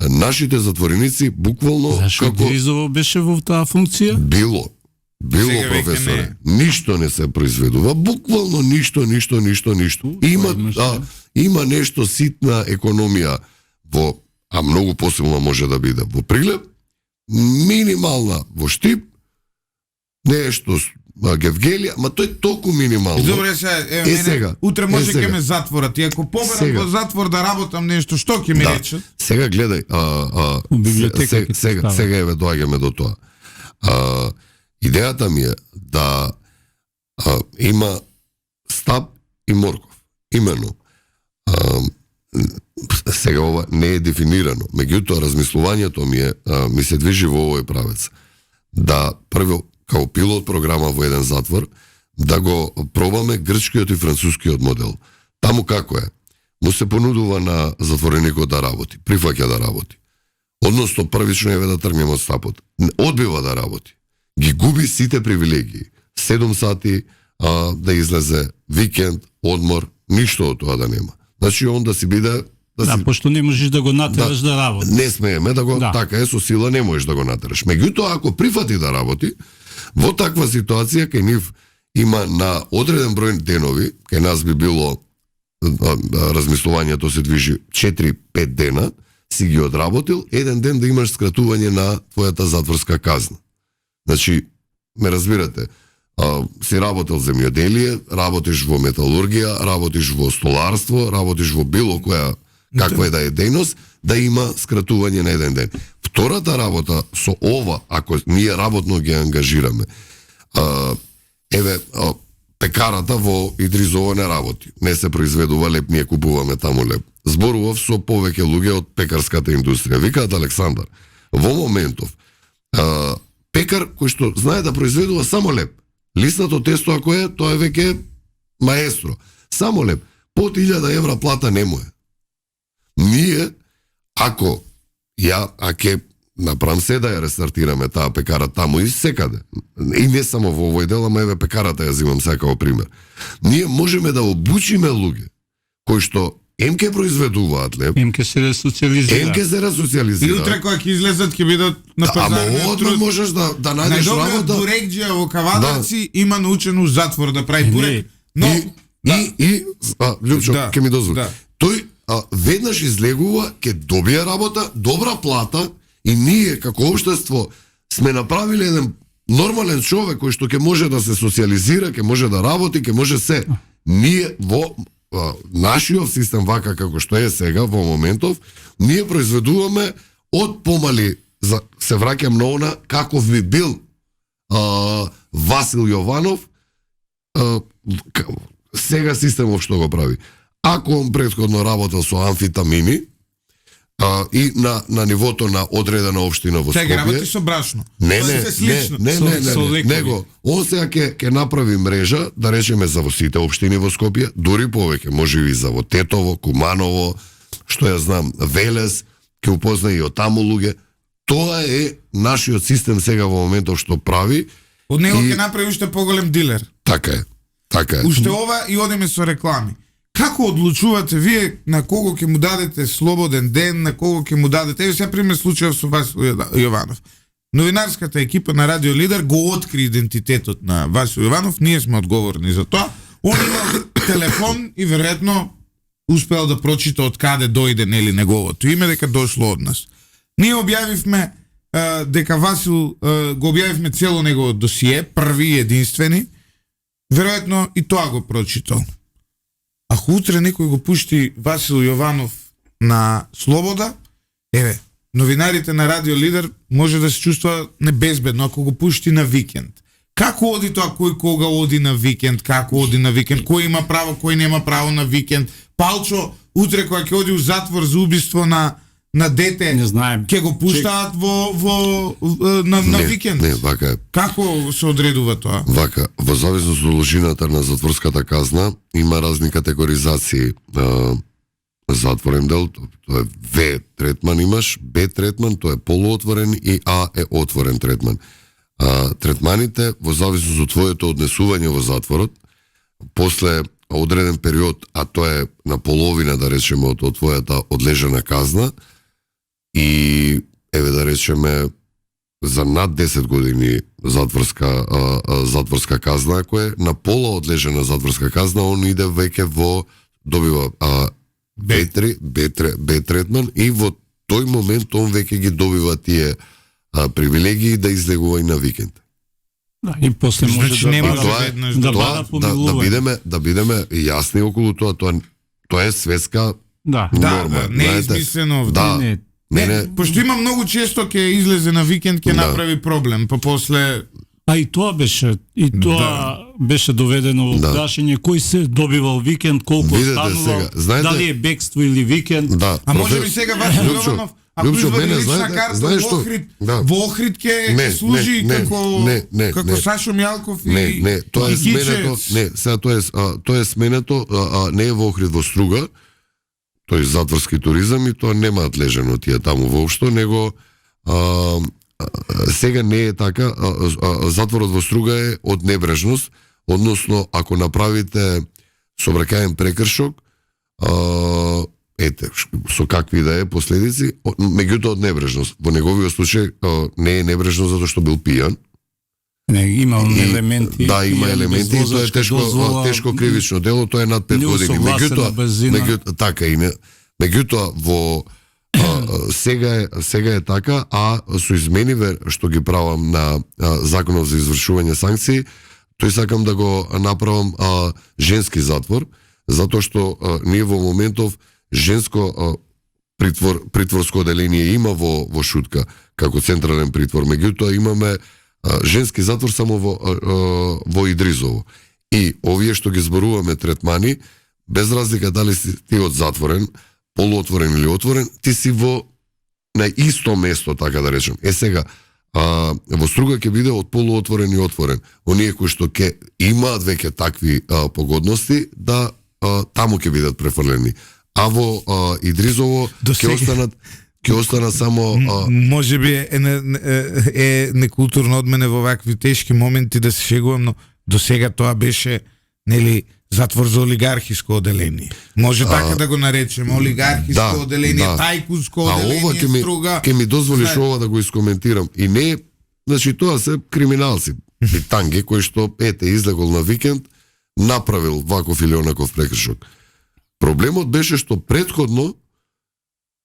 [SPEAKER 3] Нашите затвореници буквално
[SPEAKER 2] Зашо Гризово беше во таа функција?
[SPEAKER 3] Било професоре. Ништо не се произведува, буквално ништо. Има нешто ситна економија а многу посилна може да биде во Прилеп, минимална во Штип, нешто Гевгелија, ма тој толку минимално.
[SPEAKER 1] Добре, сега, утре може ќе ме затворат. И ако поберам во затвор да работам нешто, што ќе ми речат?
[SPEAKER 3] Сега гледај, сега еве доаѓаме до тоа. Идејата ми е да има стап и морков. Имено, сега ова не е дефинирано, меѓутоа размислувањето ми се движи во овој правец. Да прво, као пилот програма во еден затвор, да го пробаме грчкиот и францускиот модел. Таму како е? Му се понудува на затвореникот да работи, прифаќа да работи. Односно, првично еве да тргнеме од стапот. Одбива да работи. Ги губи сите привилегии. 7 сати да излезе, викенд, одмор, ништо од тоа да нема. Значи, он да си биде...
[SPEAKER 2] пошто не можеш да го натераш да работи.
[SPEAKER 3] Не смееме да го... Така е, со сила не можеш да го натераш. Меѓутоа, ако прифати да работи, во таква ситуација, кај нив има на одреден број денови, кај нас би било, размислувањето се движи 4-5 дена, си ги одработил, еден ден да имаш скратување на твојата затворска казна. Значи, ме разбирате, си работел земјоделие, работиш во металургија, работиш во столарство, работиш во било која каква е да е дејност, да има скратување на еден ден. Втората работа со ова, ако ние работно ги ангажираме, пекарата во Идризово не работи. Не се произведува леп, ние купуваме таму леп. Зборував со повеќе луѓе од пекарската индустрија. Викаат Александар, во моментов, пекар кој што знае да произведува само леп, лиснато тесто ако е, тоа е веќе маестро. Само леп, под 1000 евра плата не му е. Ние, ако ќе направам се да ја рестартираме таа пекара таму и секаде, и не само во овој дел, ама еве пекарата ја зимам сега како пример, ние можеме да обучиме луѓе кои што ке произведуваат леп,
[SPEAKER 2] ке се ресоциализира.
[SPEAKER 1] И утре кога ќе излезат ќе бидат на пазар.
[SPEAKER 3] Ама одма можеш да најдеш работа.
[SPEAKER 1] Бурекџија во Кавадарци има научено затвор да прави бурек.
[SPEAKER 3] Лјупчо, ќе ми дозволи. Тој веднаш излегува, ќе добие работа, добра плата, и ние како општество сме направиле еден нормален човек кој што ќе може да се социализира, ќе може да работи, ќе може се. Ние во нашиот систем вака како што е сега во моментов, ние произведуваме од помали, се враќам на она каков би бил Васил Јованов, сега системов што го прави. Ако он претходно работел со амфетамини, и на нивото на одредена општина во Скопје.
[SPEAKER 1] Сега работи со брашно.
[SPEAKER 3] Не. Он сега ќе направи мрежа, да речеме за во сите општини во Скопје, дури повеќе, може и за во Тетово, Куманово, што ја знам, Велес, ќе упозна и од таму луѓе. Тоа е нашиот систем сега во моментов што прави.
[SPEAKER 1] Од него ќе направи уште поголем дилер.
[SPEAKER 3] Така е.
[SPEAKER 1] Уште ова и одиме со реклами. Како одлучувате вие на кого ќе му дадете слободен ден, на кого ќе му дадете? Еве сега пример случајов со Васил Јованов. Новинарската екипа на Радио Лидер го откри идентитетот на Васил Јованов, ние сме одговорни за тоа. Он имал телефон и веројатно успел да прочита од каде дојде нели неговото име, дека дошло од нас. Ние објавивме дека Васил го објавивме цело негово досие, први и единствени. Веројатно и тоа го прочитал. ако утре некој го пушти Васил Јованов на слобода, еве, новинарите на Радио Лидер може да се чувства небезбедно ако го пушти на викенд. Како оди тоа, кој кога оди на викенд, како оди на викенд, кој има право, кој нема право на викенд. Палчо, утре кога ќе оди у затвор за убиство на дете,
[SPEAKER 2] Не знаем.
[SPEAKER 1] ќе го пуштаат на викенд.
[SPEAKER 3] Не, вака е.
[SPEAKER 1] Како се одредува тоа?
[SPEAKER 3] Вака, во зависност од должината на затворската казна, има разни категоризации. Затворен дел, тоа е В третман имаш, Б третман, тоа е полуотворен и А е отворен третман. Третманите, во зависност од твоето однесување во затворот, после одреден период, а тоа е на половина, да речеме, од твојата одлежана казна, и еве да речеме за над 10 години затворска казна, ако е на пола одлежана затворска казна, он иде веќе во добива Б третман и во тој момент он веќе ги добива тие привилегии да излегува и на викенд.
[SPEAKER 2] Да, и после може
[SPEAKER 1] Значи
[SPEAKER 2] да
[SPEAKER 1] нема
[SPEAKER 2] бада,
[SPEAKER 1] веднаш
[SPEAKER 2] да
[SPEAKER 1] тоа,
[SPEAKER 2] бада помилување.
[SPEAKER 3] да бидеме јасни околу тоа, тоа е светска
[SPEAKER 2] Да.
[SPEAKER 3] норма.
[SPEAKER 1] не е
[SPEAKER 3] знаете.
[SPEAKER 1] измислено овде.
[SPEAKER 3] Да,
[SPEAKER 2] Не,
[SPEAKER 1] Пошто има многу често ќе излезе на викенд, ќе
[SPEAKER 3] Да.
[SPEAKER 1] направи проблем, па после
[SPEAKER 2] А и тоа беше доведено во
[SPEAKER 3] Да.
[SPEAKER 2] прашање кој се добивал викенд, колку
[SPEAKER 3] Видете
[SPEAKER 2] останувал,
[SPEAKER 3] сега, знаете-
[SPEAKER 2] дали е бекство или викенд.
[SPEAKER 3] Да,
[SPEAKER 1] А може би сега Васил
[SPEAKER 3] Любчо,
[SPEAKER 1] Јованов, ако
[SPEAKER 3] Любчо,
[SPEAKER 1] извади
[SPEAKER 3] мене,
[SPEAKER 1] лична
[SPEAKER 3] знаете-
[SPEAKER 1] карта
[SPEAKER 3] знаеш
[SPEAKER 1] во
[SPEAKER 3] што?
[SPEAKER 1] Охрид,
[SPEAKER 3] Да.
[SPEAKER 1] во Охрид ќе
[SPEAKER 3] Не,
[SPEAKER 1] служи
[SPEAKER 3] не,
[SPEAKER 1] како
[SPEAKER 3] не.
[SPEAKER 1] Сашо Мјалков и
[SPEAKER 3] Не, тоа е
[SPEAKER 1] и Гиче.
[SPEAKER 3] сменето, не, сега тоа е сменето, не е во Охрид, во Струга, тој затворски туризам и тоа нема одлежено тие таму воопшто, него сега не е така, затворот во Струга е од небрежност, односно ако направите сообраќаен прекршок, ете, со какви да е последици, меѓутоа од небрежност. Во неговиот случај не е небрежност затоа што бил пијан.
[SPEAKER 2] Не, има
[SPEAKER 3] И-
[SPEAKER 2] елементи.
[SPEAKER 3] Да, има
[SPEAKER 2] пијан,
[SPEAKER 3] елементи и тоа е
[SPEAKER 2] без дозвола,
[SPEAKER 3] тешко кривично дело, тоа е над 5 години.
[SPEAKER 2] неусогласена брзина.
[SPEAKER 3] Така и не. Меѓутоа во сега е така, а со измениве што ги правам на законот за извршување санкции, тој сакам да го направам женски затвор, затоа што ние во моментов женско притворско оделение има во Шутка како централен притвор, меѓутоа имаме женски затвор само во Идризово. И овие што ги зборуваме третмани, без разлика дали си ти од затворен, полуотворен или отворен, ти си на исто место, така да речем. Сега, во Струга ќе биде од полуотворен и отворен. Оние кои што ќе имаат веќе такви погодности, да таму ќе бидат префрлени. А во Идризово
[SPEAKER 1] До
[SPEAKER 3] ќе останат само
[SPEAKER 1] може би е некултурно од мене во вакви тешки моменти да се шегувам, но до сега тоа беше, нели, затвор за олигархиско оделение. Може така да го наречеме, олигархиско оделение, тајкунско оделение, Струга.
[SPEAKER 3] Ке ми дозволиш ова да го искоментирам. И не, значи тоа се криминалци, битанги кои што излегол на викенд, направил ваков или онаков прекршок. Проблемот беше што претходно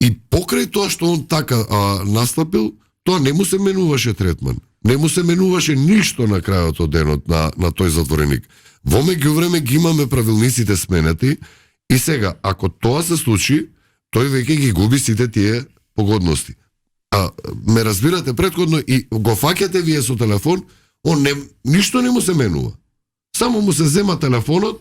[SPEAKER 3] и покрај тоа што он така настапил, тоа не му се менуваше третман. Не му се менуваше ништо на крајот од денот на тој затвореник. Во меѓувреме ги имаме правилниците сменети и сега, ако тоа се случи, тој веќе ги губи сите тие погодности. Ме разбирате претходно и го фаќате вие со телефон, ништо не му се менува. Само му се зема телефонот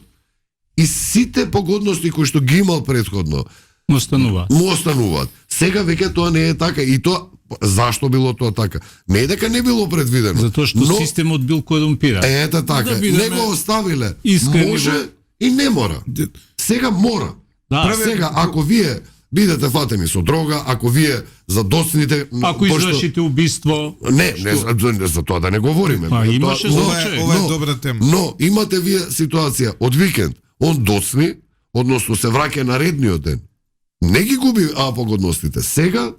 [SPEAKER 3] и сите погодности кои што ги имал претходно му остануваат. Сега веќе тоа не е така и тоа зашто било тоа така? Не е дека не било предвидено.
[SPEAKER 2] Затоа што системот бил корумпиран.
[SPEAKER 3] Ете така, не го оставиле. Може и не мора. Сега мора.
[SPEAKER 2] Да.
[SPEAKER 3] Сега ако вие бидете фатени со дрога, ако вие задоцните,
[SPEAKER 2] ако извршите убиство,
[SPEAKER 3] не за тоа да не говориме.
[SPEAKER 2] Имаше случај.
[SPEAKER 1] Ова е добра тема.
[SPEAKER 3] Но имате вие ситуација од викенд, он доцни, односно се враќа на редниот ден. Не ги губи погодностите. Сега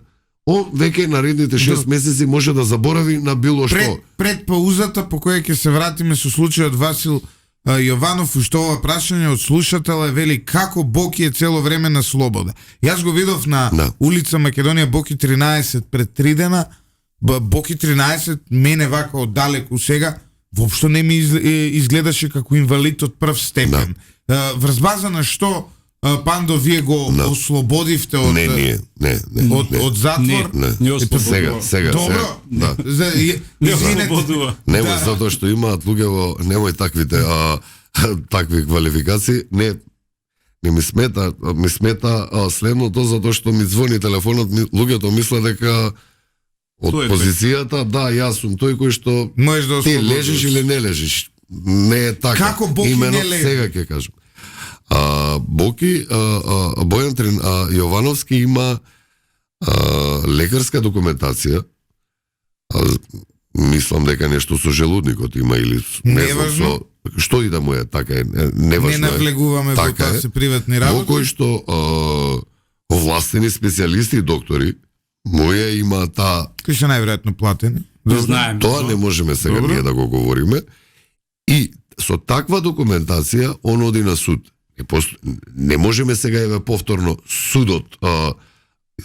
[SPEAKER 3] он веќе наредните 6 месеци може да заборави на било што.
[SPEAKER 1] Пред паузата по која ќе се вратиме со случајот Васил Јованов, уште ова прашање од слушател е вели како Боки е цело време на слобода. Јас го видов на улица Македонија Боки 13 пред 3 дена. Боки 13 мене вака оддалеку сега воопшто не ми изгледаше како инвалид од прв степен. Врз база на што Пандо вие го ослободивте од од затвор?
[SPEAKER 2] Не ослободува.
[SPEAKER 3] Сега.
[SPEAKER 1] Добро.
[SPEAKER 3] Да.
[SPEAKER 2] Не ослободува.
[SPEAKER 3] Немој затоа што имаат луѓе во немој такви квалификации, не ми смета следното затоа што ми звони телефонот, луѓето мислат дека од позицијата, да, јас сум тој кој што ти лежиш или не лежиш. Не е така.
[SPEAKER 1] Како Боки не лежи?
[SPEAKER 3] Сега ќе кажам. Боки, Бојан Јовановски има лекарска документација. Мислам дека нешто со желудникот има или не знам со што и да му е, така е, неважно.
[SPEAKER 1] Не навлегуваме во тоа се приватни работи.
[SPEAKER 3] Во кој што овластени специјалисти и доктори моја има таа
[SPEAKER 1] кои се најверојатно платени.
[SPEAKER 2] Не знаеме.
[SPEAKER 3] Тоа не можеме сега ние да го говориме. И со таква документација он оди на суд. Не можеме сега еве повторно судот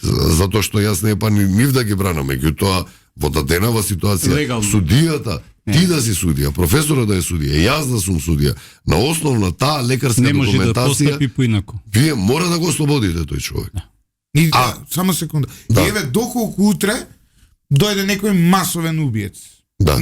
[SPEAKER 3] затоа што јас не па нив да ги бранам, меѓутоа во даденава ситуација
[SPEAKER 2] легално.
[SPEAKER 3] Судијата, ти да си судија, професорот да е судија, јас да сум судија, на основ на таа лекарска
[SPEAKER 2] не може да
[SPEAKER 3] документација,
[SPEAKER 2] постапи поинаку.
[SPEAKER 3] вие мора да го ослободите тој човек.
[SPEAKER 1] И само секунда.
[SPEAKER 3] Да.
[SPEAKER 1] И еве доколку утре дојде некој масовен убиец.
[SPEAKER 3] Да.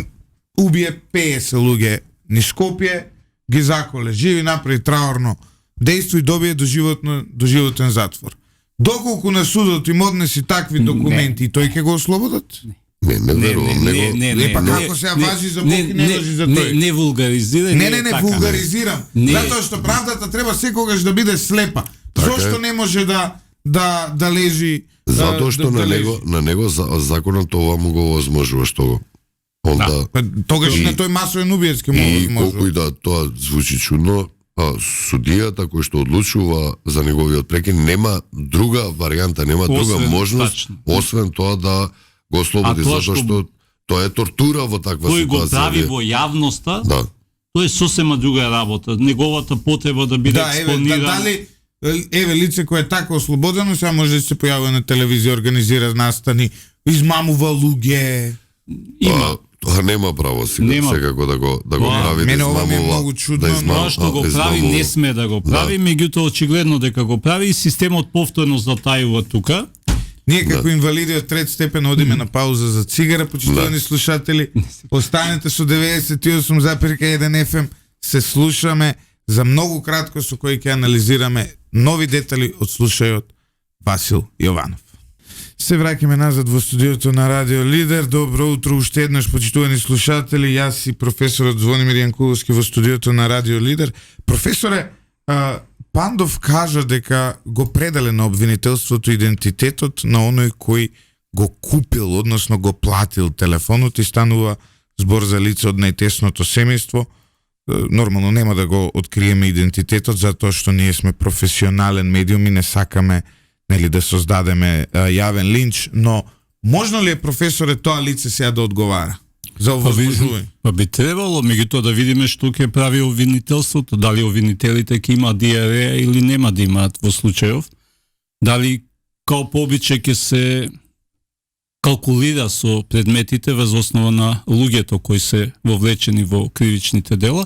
[SPEAKER 1] Убие 50 луѓе низ Скопје, ги заколе, живи, направи траурно дејство и добие доживотен затвор. Доколку на судот им однеси такви документи, тој ќе го ослободат?
[SPEAKER 3] Не верувам,
[SPEAKER 1] Не, па како се важи за Боки, не важи за тој.
[SPEAKER 2] Не вулгаризирај.
[SPEAKER 1] Не, вулгаризирам. Затоа што правдата треба секогаш да биде слепа. Зошто не може да лежи?
[SPEAKER 3] Затоа што на него законот ова му го возможува што го.
[SPEAKER 1] Тогаш на тој масовен убиец ќе му
[SPEAKER 3] И
[SPEAKER 1] возможува.
[SPEAKER 3] колку и да тоа звучи чудно, судијата кој што одлучува за неговиот прекин нема друга варијанта, нема друга можност освен тоа да го ослободи, затоа што тоа е тортура во таква ситуација.
[SPEAKER 2] Тој го прави во јавноста.
[SPEAKER 3] Да.
[SPEAKER 2] Тоа е сосема друга работа. Неговата потреба да биде експонирана.
[SPEAKER 1] Дали лице кое е така ослободено, сега може да се појавува на телевизија, организира настани, измамува луѓе.
[SPEAKER 2] Има.
[SPEAKER 3] Тоа нема право секако да го прави, да измамува.
[SPEAKER 2] Тоа што го прави не сме да го прави, меѓутоа очигледно дека го прави и системот повторно затајува тука.
[SPEAKER 1] Ние како инвалиди од трет степен одиме на пауза за цигара, почитувани слушатели. Останете со 98,1 FM, се слушаме за многу кратко со кој ќе анализираме нови детали од слушајот Васил Јованов. Се враќаме назад во студиото на Радио Лидер. Добро утро уште еднаш, почитувани слушатели. Јас и професорот Звонимир Јанкуловски во студиото на Радио Лидер. Професоре, Пандов кажа дека го пределе на обвинителството идентитетот на оној кој го купил, односно го платил телефонот и станува збор за лице од најтесното семејство. Нормално нема да го откриеме идентитетот затоа што ние сме професионален медиум и не сакаме да создадеме јавен линч, но можно ли е, професоре, тоа лице сега да одговара за овозможување?
[SPEAKER 2] Па би требало, меѓутоа да видиме што ќе прави обвинителството, дали обвинителите ќе има диареја или нема да имаат во случајов, дали као по обичај ќе се калкулира со предметите врз основа на луѓето кои се вовлечени во кривичните дела.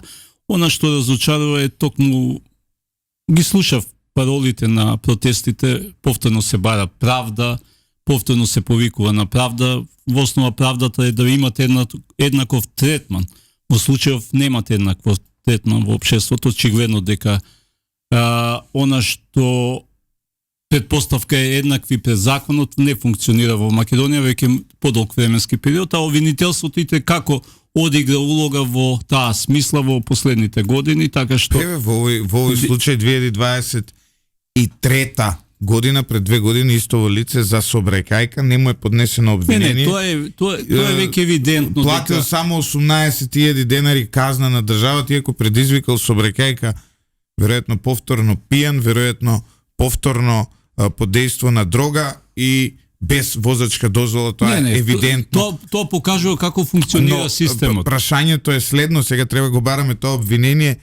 [SPEAKER 2] Она што разочарува е токму ги слушав паролите на протестите, повторно се бара правда, повторно се повикува на правда. Во основа правдата е да имате еднаков третман. Во случајов немате еднаков третман во општеството, очигледно дека она што предпоставка е еднакви пред законот не функционира во Македонија веќе подолг временски период, а обвинителството и како одигра улога во таа смисла во последните години, така што
[SPEAKER 1] во овој случај 2023 година, пред 2 години, исто лице за собрекајка не му е поднесено обвинение.
[SPEAKER 2] Тоа е веќе евидентно.
[SPEAKER 1] Платил дека само 18.000 денари казна на државата, иако предизвикал собрекајка, веројатно повторно пијан, веројатно повторно под дејство на дрога и без возачка дозвола. Тоа е евидентно.
[SPEAKER 2] Тоа покажува како функционира системот.
[SPEAKER 1] Прашањето е следно, сега треба го бараме тоа обвинение.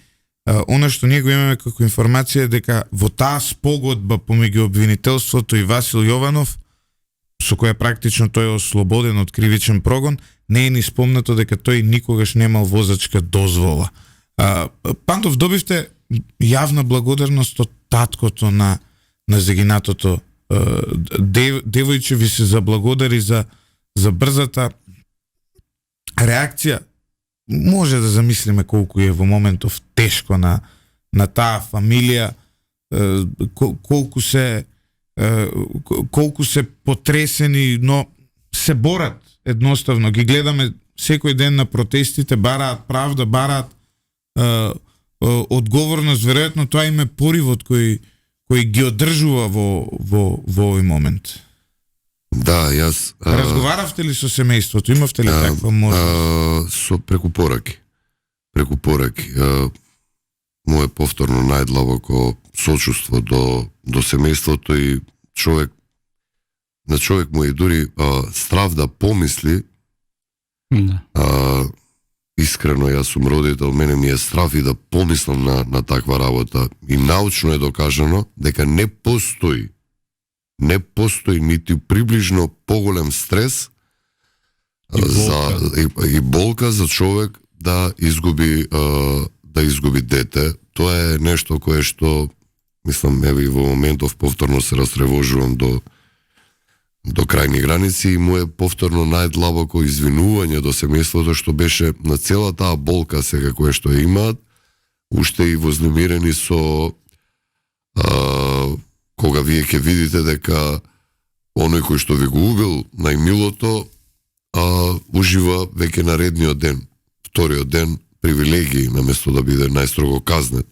[SPEAKER 1] Она што ние го имаме како информација е дека во таа спогодба помеѓу обвинителството и Васил Јованов, со која практично тој е ослободен од кривичен прогон, не е ни спомнато дека тој никогаш немал возачка дозвола. Пантов, добивте јавна благодарност од таткото на загинатото девојче, ви се заблагодари за брзата реакција. Може да замислиме колку е во моментов тешко на таа фамилија, колку се потресени, но се борат едноставно. Ги гледаме секој ден на протестите, бараат правда, бараат одговорност. Веројатно тоа им е поривот кој ги одржува во овој момент.
[SPEAKER 3] Да, јас...
[SPEAKER 1] Разговаравте ли со семејството? Имавте ли таква можност?
[SPEAKER 3] Со преку пораки. Мое повторно најдлабоко сочувство до семејството и на човек му е дури страв да помисли.
[SPEAKER 2] Да.
[SPEAKER 3] Искрено, јас сум родител, мене ми е страв и да помислам на таква работа. И научно е докажано дека не постои нити приближно поголем стрес и болка за човек да изгуби дете. Тоа е нешто кое што, мислам, еве во моментов повторно се растревожувам до крајни граници и му е повторно најдлабоко извинување до семејството што беше на цела таа болка сега која што ја имаат, уште и вознемирени со кога вие ќе видите дека оној кој што ви го убил најмилото ужива веќе наредниот ден, вториот ден, привилегии наместо да биде најстрого казнет.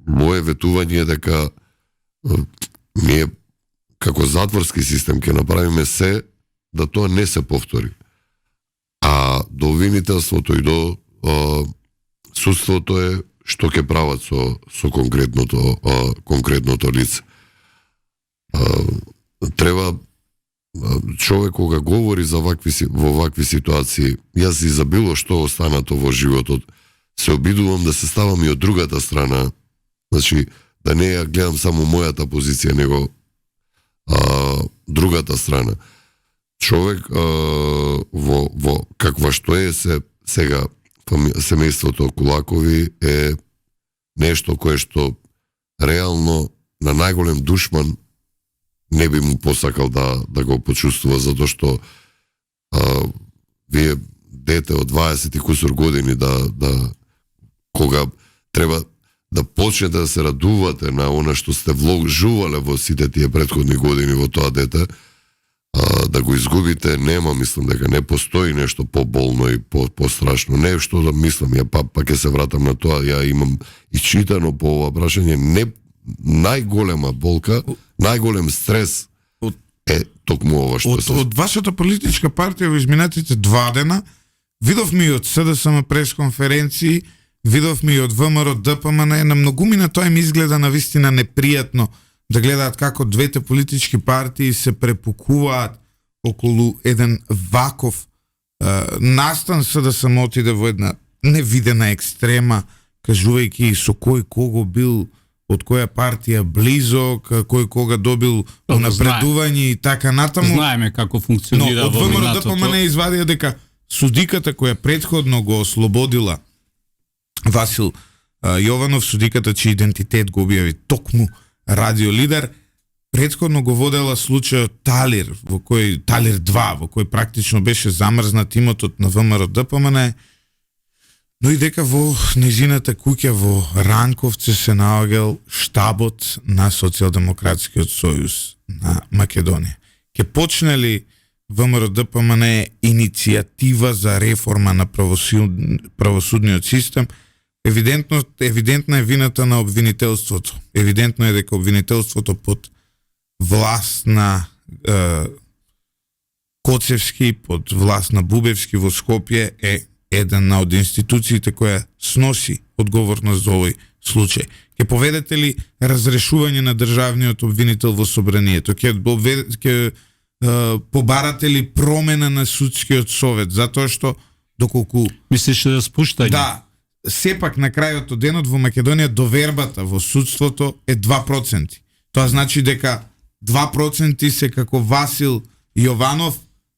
[SPEAKER 3] Моje ветување е дека ние како затворски систем ќе направиме се да тоа не се повтори. А до обвинителството и до судството е што ќе прават со конкретното лице. Треба човек кога говори во вакви ситуации, јас и за било што останато во животот се обидувам да се ставам и од другата страна, значи да не ја гледам само мојата позиција, него другата страна. Човек во каква што е сега семејството Кулакови е нешто кое што реално на најголем душман не би му посакал да го почувствува, затоа што вие дете од 20 и кусур години да кога треба да почнете да се радувате на она што сте вложувале во сите тие претходни години во тоа дете, да го изгубите, мислам дека не постои нешто поболно и пострашно. Не што да мислам, ја па ќе се вратам на тоа, ја имам и читано по ова прашање, не најголема болка, најголем стрес е токму ова што се.
[SPEAKER 1] Од вашата политичка партија во изминатите 2 дена видовме и од СДСМ пресконференции, видовме и од ВМРО ДПМН, на многумина тоа им изгледа навистина непријатно да гледаат како двете политички партии се препукуваат околу еден ваков настан. СДСМ отиде во една невидена екстрема, кажувајќи со кој кого бил, од која партија близок, кој кога добил напредување и така натаму.
[SPEAKER 2] Знаеме како функционира во минатото.
[SPEAKER 1] Но од ВМРО ДПМН извадија дека судиката која претходно го ослободила Васил Јованов, судиката чиј идентитет го објави токму радиолидер, претходно го водела случајот Талир, Талир 2, во кој практично беше замрзнат имотот на ВМРО ДПМН, но и дека во незината куќа во Ранковце се наоѓал штабот на Социјалдемократскиот сојуз на Македонија. Ке почне ли ВМРО ДПМН иницијатива за реформа на правосудниот систем? Евидентна е вината на обвинителството. Евидентно е дека обвинителството под власт на Коцевски, под власт на Бубевски во Скопје е една од институциите која сноси одговорност за овој случај. Ке поведете ли разрешување на државниот обвинител во собранието? Ке побарате ли промена на судскиот совет? Затоа што доколку
[SPEAKER 2] мислиш да спуштање?
[SPEAKER 1] Да, сепак на крајот од денот во Македонија довербата во судството е 2%. Тоа значи дека 2% се како Васил Јованов,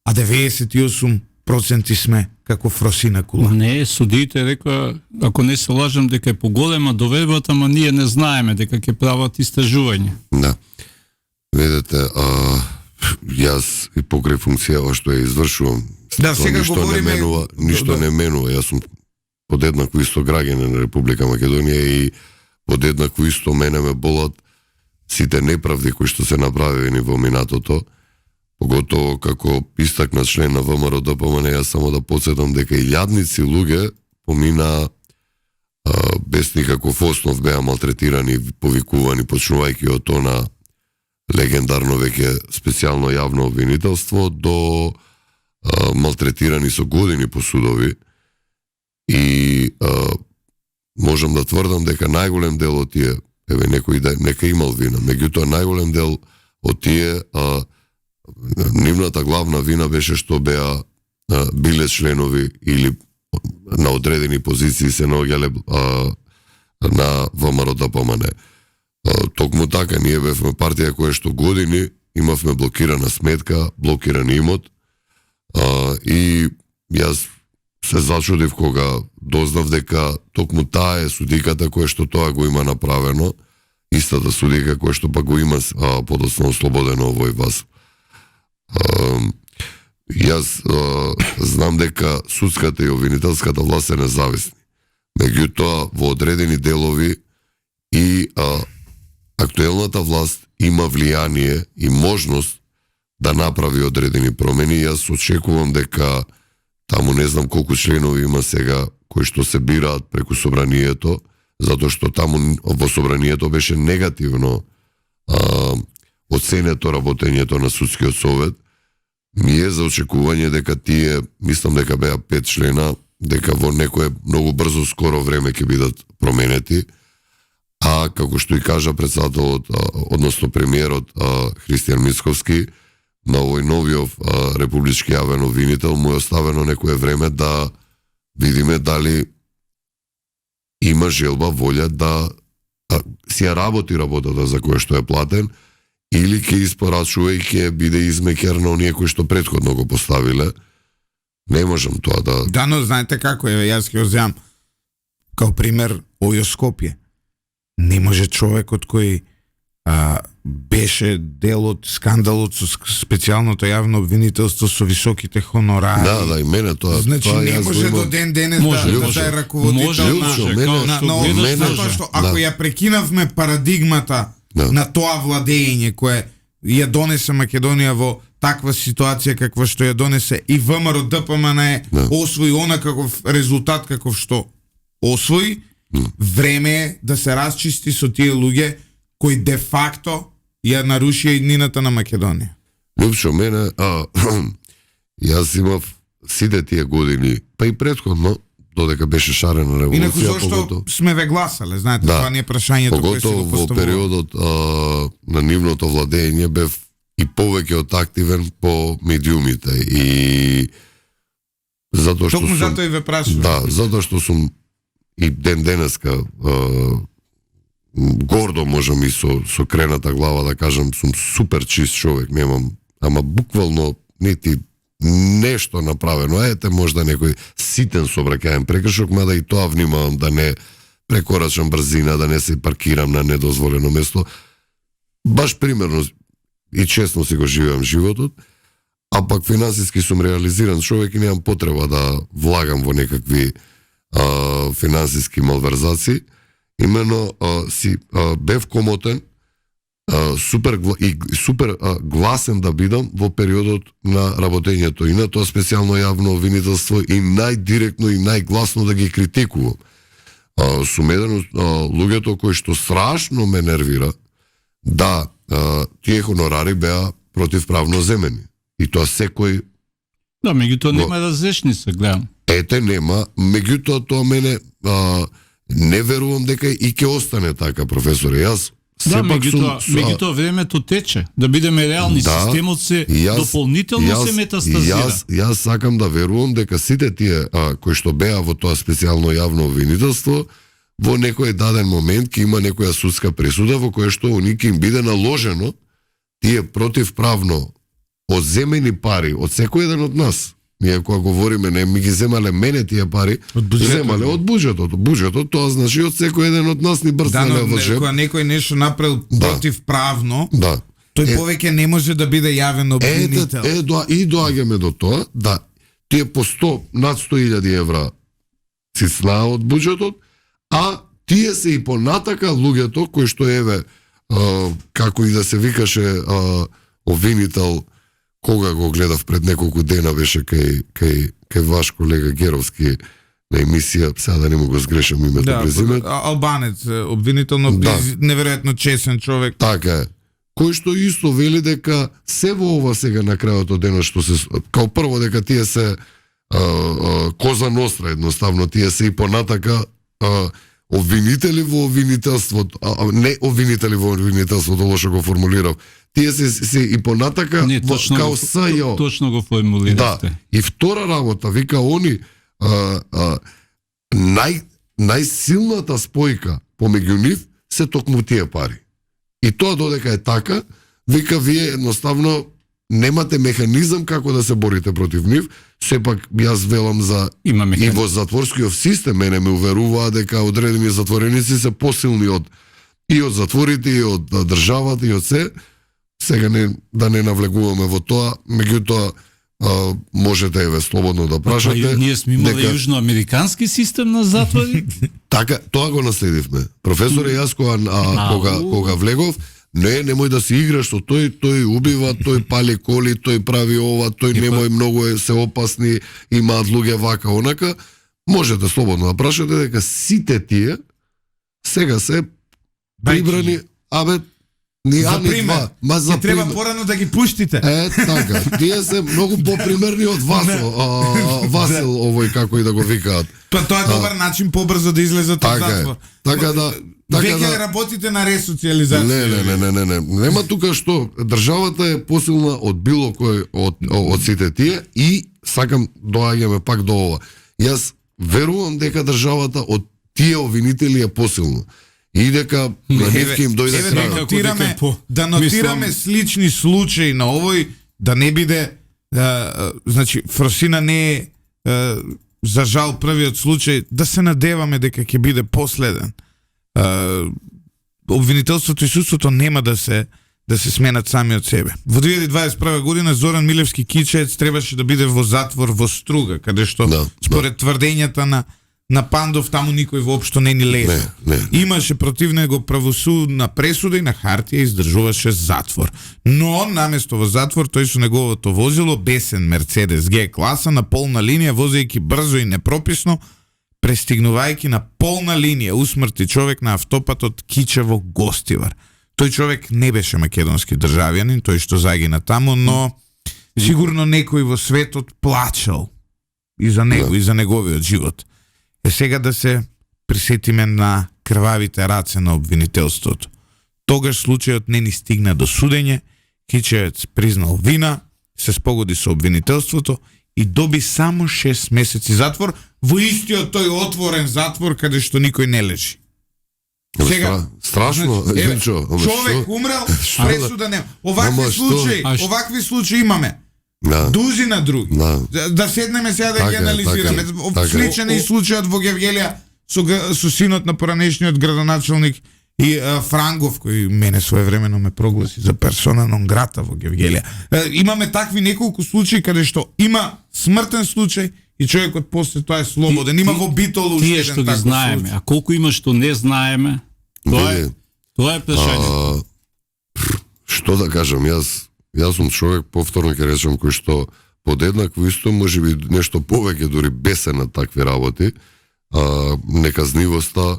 [SPEAKER 1] а 98% сме како фросина кула.
[SPEAKER 2] Не, судиите рекоа, ако не се лажам, дека е поголема довербата, ама ние не знаеме дека ќе прават истражување.
[SPEAKER 3] Да. Видете, јас и покрај функција што ја извршувам,
[SPEAKER 1] Да, сега
[SPEAKER 3] ништо
[SPEAKER 1] говориме...
[SPEAKER 3] не менува, ништо не менува. Јас сум подеднакво исто граѓанин на Република Македонија и подеднакво исто мене ме болат сите неправди кои што се направени во минатото, поготово како истакнат член на ВМРО ДПМН. Јас само да подсетам дека илјадници луѓе помина без никаков основ, беа малтретирани, повикувани, почнувајќи од тоа на легендарно веќе специјално јавно обвинителство до малтретирани со години по судови и можам да тврдам дека најголем дел од тие, еве некој да нека имал вина, меѓутоа најголем дел од тие нивната главна вина беше што беа биле членови или на одредени позиции се наоѓале на ВМРО ДПМН. Токму така, ние бевме партија која што години имавме блокирана сметка, блокиран имот, и јас се зачудив кога дознав дека токму таа е судиката која што тоа го има направено, истата судика која што пак го има подоцна ослободено овој вас. Јас знам дека судската и обвинителската власт е независни. Меѓутоа, во одредени делови и актуелната власт има влијание и можност да направи одредени промени. Јас очекувам дека таму не знам колку членови има сега кои што се бираат преку собранието, затоа што таму во собранието беше негативно оценето работењето на судскиот совет. Ми е за очекување дека тие, мислам дека беа 5 члена, дека во некое многу брзо скоро време ќе бидат променети. А како што и кажа председателот, односно премиерот Христијан Мицковски, на овој новиот републички јавен обвинител му е оставено некое време да видиме дали има желба, волја да си ја работи работата за која што е платен, или ќе испорачува и ќе биде измекер на оние кои што претходно го поставиле. Не можам тоа да...
[SPEAKER 1] Да, но знаете како е, јас ќе оземам као пример овој Скопје. Не може човекот кој беше дел од скандалот со специјалното јавно обвинителство со високите хонорари.
[SPEAKER 3] Да, и мене тоа...
[SPEAKER 1] Значи
[SPEAKER 3] тоа
[SPEAKER 1] не може до ден денес да е раководител на што ако ја прекинавме парадигмата на тоа владење кое ја донесе Македонија во таква ситуација каква што ја донесе и ВМРО ДПМН освои онаков резултат каков што освои, време е да се расчисти со тие луѓе кои де факто ја нарушија иднината на Македонија.
[SPEAKER 3] Лупшо, мене, јас имав сите тие години, па и претходно, додека беше шарена револуција.
[SPEAKER 1] Инаку зашто сме ве гласале, знаете, това не е прашањето кое се го поставува.
[SPEAKER 3] Во периодот на нивното владење бев и повеќе од активен по медиумите и затоа што
[SPEAKER 1] Токму затоа и ве прашувам.
[SPEAKER 3] Да, затоа што сум и ден денеска гордо можам и со крената глава да кажам, сум супер чист човек, немам, ама буквално нити нешто направено. Ете, можда некој ситен сообраќаен прекршок, мада и тоа внимавам да не прекорачам брзина, да не се паркирам на недозволено место. Баш примерно и честно си го живеам животот, а пак финансиски сум реализиран човек и немам потреба да влагам во некакви финансиски малверзации. Имено бев комотен, супер гласен да бидам во периодот на работењето и на тоа специјално јавно обвинителство и најдиректно и најгласно да ги критикувам. Сум еден од луѓето кои што страшно ме нервира да тие хонорари беа противправно земени. И тоа секој...
[SPEAKER 2] Да, меѓутоа нема разрешница, гледам.
[SPEAKER 3] Ете, нема. Меѓутоа тоа мене не верувам дека и ќе остане така, професоре. Јас
[SPEAKER 2] да, меѓутоа времето тече. Да бидеме реални, системот се дополнително се метастазира.
[SPEAKER 3] Јас сакам да верувам дека сите тие кои што беа во тоа специјално јавно обвинителство, во некој даден момент ќе има некоја судска пресуда во која што оние ќе им биде наложено тие противправно одземени пари од секој еден од нас. Ние кога говориме, не ми ги земале мене тие пари,
[SPEAKER 1] Од буџетот.
[SPEAKER 3] земале од буџетот. Буџетот тоа значи од секој еден од нас ни
[SPEAKER 1] Да,
[SPEAKER 3] брцнале
[SPEAKER 1] но
[SPEAKER 3] во жеп.
[SPEAKER 1] кога некој нешто направил противправно,
[SPEAKER 3] Да.
[SPEAKER 1] тој повеќе не може да биде јавен обвинител.
[SPEAKER 3] И доаѓаме до тоа да тие по 100 над 100.000 евра цицнаа од буџетот, а тие се и понатака луѓето кои што еве како и да се викаше обвинител, кога го гледав пред неколку дена беше кај ваш колега Геровски на емисија, сега да не му го сгрешам името,
[SPEAKER 1] Да,
[SPEAKER 3] презимето.
[SPEAKER 1] албанец, обвинител, но
[SPEAKER 3] Да.
[SPEAKER 1] неверојатно чесен човек.
[SPEAKER 3] Така е. Кој што исто вели дека се во ова сега на крајот од денот што се као прво дека тие се коза ностра, едноставно тие се и понатака обвинители во обвинителството, не обвинители во обвинителството, лошо го формулирав. Тие се и понатака
[SPEAKER 2] Не,
[SPEAKER 3] во,
[SPEAKER 2] точно
[SPEAKER 3] као
[SPEAKER 2] го,
[SPEAKER 3] СЈО.
[SPEAKER 2] точно го
[SPEAKER 3] Да.
[SPEAKER 2] формулиравте.
[SPEAKER 3] И втора работа, вика они најсилната спојка помеѓу нив се токму тие пари. И тоа додека е така, вика вие едноставно немате механизам како да се борите против нив. Сепак јас велам за
[SPEAKER 2] Има
[SPEAKER 3] и
[SPEAKER 2] механизм.
[SPEAKER 3] во затворскиот систем мене ме уверуваа дека одредени затвореници се посилни од и од затворите и од државата и од се. Сега да не навлегуваме во тоа, меѓутоа можете еве слободно да прашате.
[SPEAKER 2] Ние сме имали
[SPEAKER 3] дека-
[SPEAKER 2] јужноамерикански систем на затвори.
[SPEAKER 3] Така, тоа го наследивме. Професоре, јас кога влегов, немој да се играш со тој убива, тој пали коли, тој прави ова, тој немој многу се опасни, имаат луѓе вака онака. Можете слободно да прашате дека сите тие сега се прибрани, ни
[SPEAKER 1] За
[SPEAKER 3] ани
[SPEAKER 1] пример,
[SPEAKER 3] два, ма за
[SPEAKER 1] ќе треба
[SPEAKER 3] пример.
[SPEAKER 1] порано да ги пуштите.
[SPEAKER 3] Така, тие се многу попримерни од Васил, овој како и да го викаат.
[SPEAKER 1] Тоа е добар начин побрзо да излезат од
[SPEAKER 3] Така е.
[SPEAKER 1] затвор.
[SPEAKER 3] Така да,
[SPEAKER 1] Веќе работите на ресоциализација.
[SPEAKER 3] Не. Нема тука што државата е посилна од било кој од сите тие и сакам доаѓаме пак до ова. Јас верувам дека државата од тие обвинители е посилна. И дека на нивки им дојде
[SPEAKER 1] да
[SPEAKER 3] крајот.
[SPEAKER 1] нотираме,
[SPEAKER 2] Дека
[SPEAKER 1] да нотираме слични случаи на овој, да не биде значи Фросина не е за жал првиот случај, да се надеваме дека ќе биде последен. Обвинителството и судството нема да се сменат сами од себе. Во 2021 година Зоран Милевски Кичеец требаше да биде во затвор во Струга, каде што според тврдењата на Пандов таму никој воопшто не ни лезе.
[SPEAKER 3] Не.
[SPEAKER 1] Имаше против него правосудна пресуда и на хартија издржуваше затвор. Но наместо во затвор тој со неговото возило бесен Мерцедес Г класа на полна линија возејќи брзо и непрописно, престигнувајќи на полна линија усмрти човек на автопатот Кичево Гостивар. Тој човек не беше македонски државјанин, тој што загина таму, но сигурно некој во светот плачал и за него, и за неговиот живот. Сега да се присетиме на крвавите раце на обвинителството. Тогаш случајот не ни стигна до судење, Кичеец признал вина, се спогоди со обвинителството и доби само 6 месеци затвор во истиот тој отворен затвор каде што никој не лежи.
[SPEAKER 3] Страшно, Јунчо.
[SPEAKER 1] Човек умрел, пресуда нема.
[SPEAKER 3] Ама
[SPEAKER 1] Овакви случаи имаме. Дузина други. Да седнеме сега да ги анализираме. Сличен е и случајот во Гевгелија со синот на поранешниот градоначалник и Франгов, кој мене своевремено ме прогласи за персона нон грата во Гевгелија. Имаме такви неколку случаи каде што има смртен случај и човекот после тоа е слободен. Има во Битолу уште еден
[SPEAKER 2] што ги знаеме, а колку има што не знаеме, тоа е прашањето.
[SPEAKER 3] Што да кажам, јас сум човек, повторно ќе речам, кој што подеднакво исто, можеби нешто повеќе дури бесен на такви работи, неказнивоста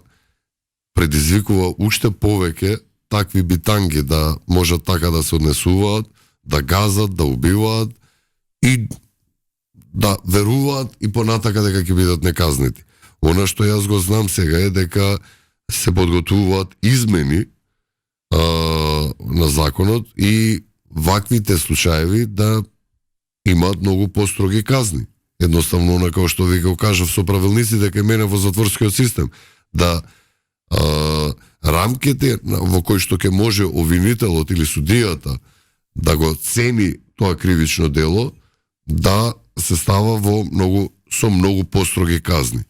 [SPEAKER 3] предизвикува уште повеќе такви битанги да можат така да се однесуваат, да газат, да убиваат и да веруваат и понатака дека ќе бидат неказнити. Она што јас го знам сега е дека се подготвуваат измени на законот и ваквите случаеви да имаат многу построги казни. Едноставно, онака што ви го кажав со правилниците кај мене во затворскиот систем, да рамките во кои што ќе може обвинителот или судијата да го цени тоа кривично дело, да се става во со многу построги казни.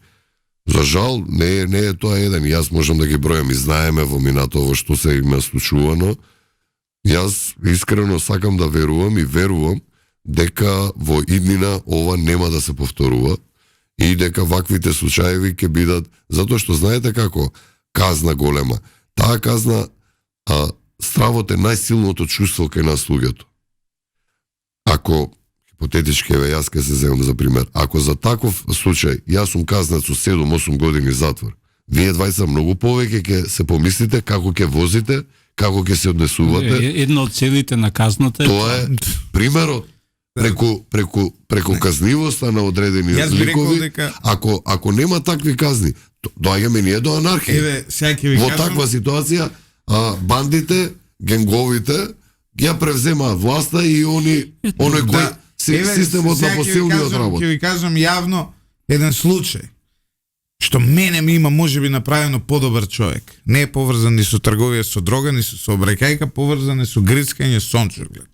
[SPEAKER 3] За жал, не е тоа еден. Јас можам да ги бројам и знаеме во минатово што се има случувано. Јас искрено сакам да верувам и верувам дека во иднина ова нема да се повторува и дека ваквите случаеви ќе бидат, затоа што знаете како казна голема. Таа казна, стравот е најсилното чувство кај нас луѓето. Ако хипотетички, јас ке се земам за пример, ако за таков случај јас сум казнат со 7-8 години затвор, вие двајца многу повеќе ќе се помислите како ќе возите, како ќе се однесувате.
[SPEAKER 2] Една од целите на казната е
[SPEAKER 3] тоа е примерот преку казнивоста на одредени ликови.
[SPEAKER 1] дека...
[SPEAKER 3] Ако нема такви казни, доаѓаме ние до анархија. Во таква ситуација бандите, генговите ја превземаат власта и оној кој системот на посилниот работа.
[SPEAKER 1] Ќе ви кажам јавно еден случај што мене ми има можеби направено подобар човек. Не е поврзан ни со трговија со дрога, ни со сообраќајка, поврзан е со грицкање сончоглед.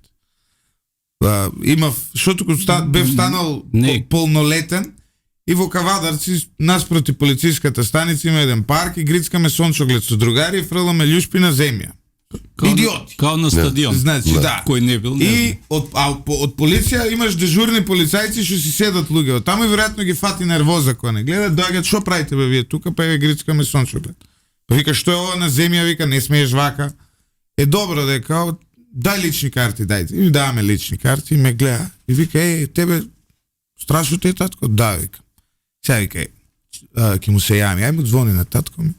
[SPEAKER 1] Имав, што бев станал полнолетен и во Кавадарци, наспроти полициската станица има еден парк и грицкаме сончоглед со другари и фрламе љушпи на земја. Идиоти.
[SPEAKER 2] Као на стадион.
[SPEAKER 1] Значи, да.
[SPEAKER 2] Кој не бил, не
[SPEAKER 1] и од полиција имаш дежурни полицајци што си седат луѓе. Таму и веројатно ги фати нервоза кога не гледат, доаѓаат, што правите бе вие тука, па еве грицкаме сончоглед. Па вика, што е ова на земја, вика, не смееш вака. Е добро дека дај лични карти, дајте. И ми даваме лични карти и ме гледа. И вика, тебе страшно те татко? Да, вика. Сега вика, ќе му се јами, ај му звони на татко ми.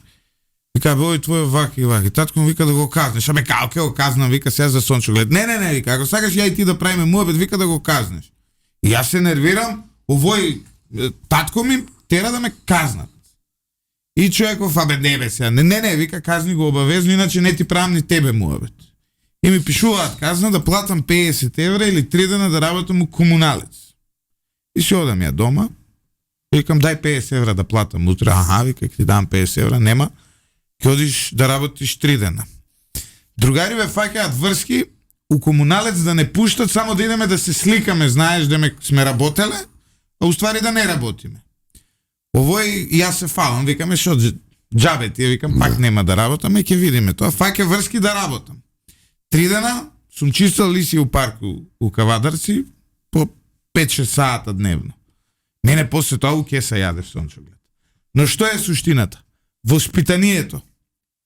[SPEAKER 1] Вика, бе, ој твој ваки и ваки. Татко му вика да го казнеш. Абе, како ќе го казнам, вика, сега за сончоглед. Не, вика, ако сакаш ја и ти да правиме муабет, вика да го казнеш. И јас се нервирам, овој татко ми тера да ме казнат. И човеков, абе, не бе сега. Не, вика, казни го обавезно, иначе не ти правам ни тебе муабет. И ми пишуваат казна да платам 50 евра или 3 дена да работам у комуналец. И си одам ја дома, викам дај 50 евра да платам утре, вика, ќе ти дам 50 евра, нема, ќе одиш да работиш 3 дена. Другари ве фаќаат врски, у комуналец да не пуштат, само да идеме да се сликаме, знаеш да сме работеле, а уствари да не работиме. Овој, јас се фалам, викаме, шо џабе ти, викам, пак нема да работаме, ќе видиме тоа, фаќа врски да работам. 3 дена сум чистил лиси у парку у Кавадарци по 5-6 сата дневно. Мене после тоа у кеса јадев сончоглед. Но што е суштината? Воспитанието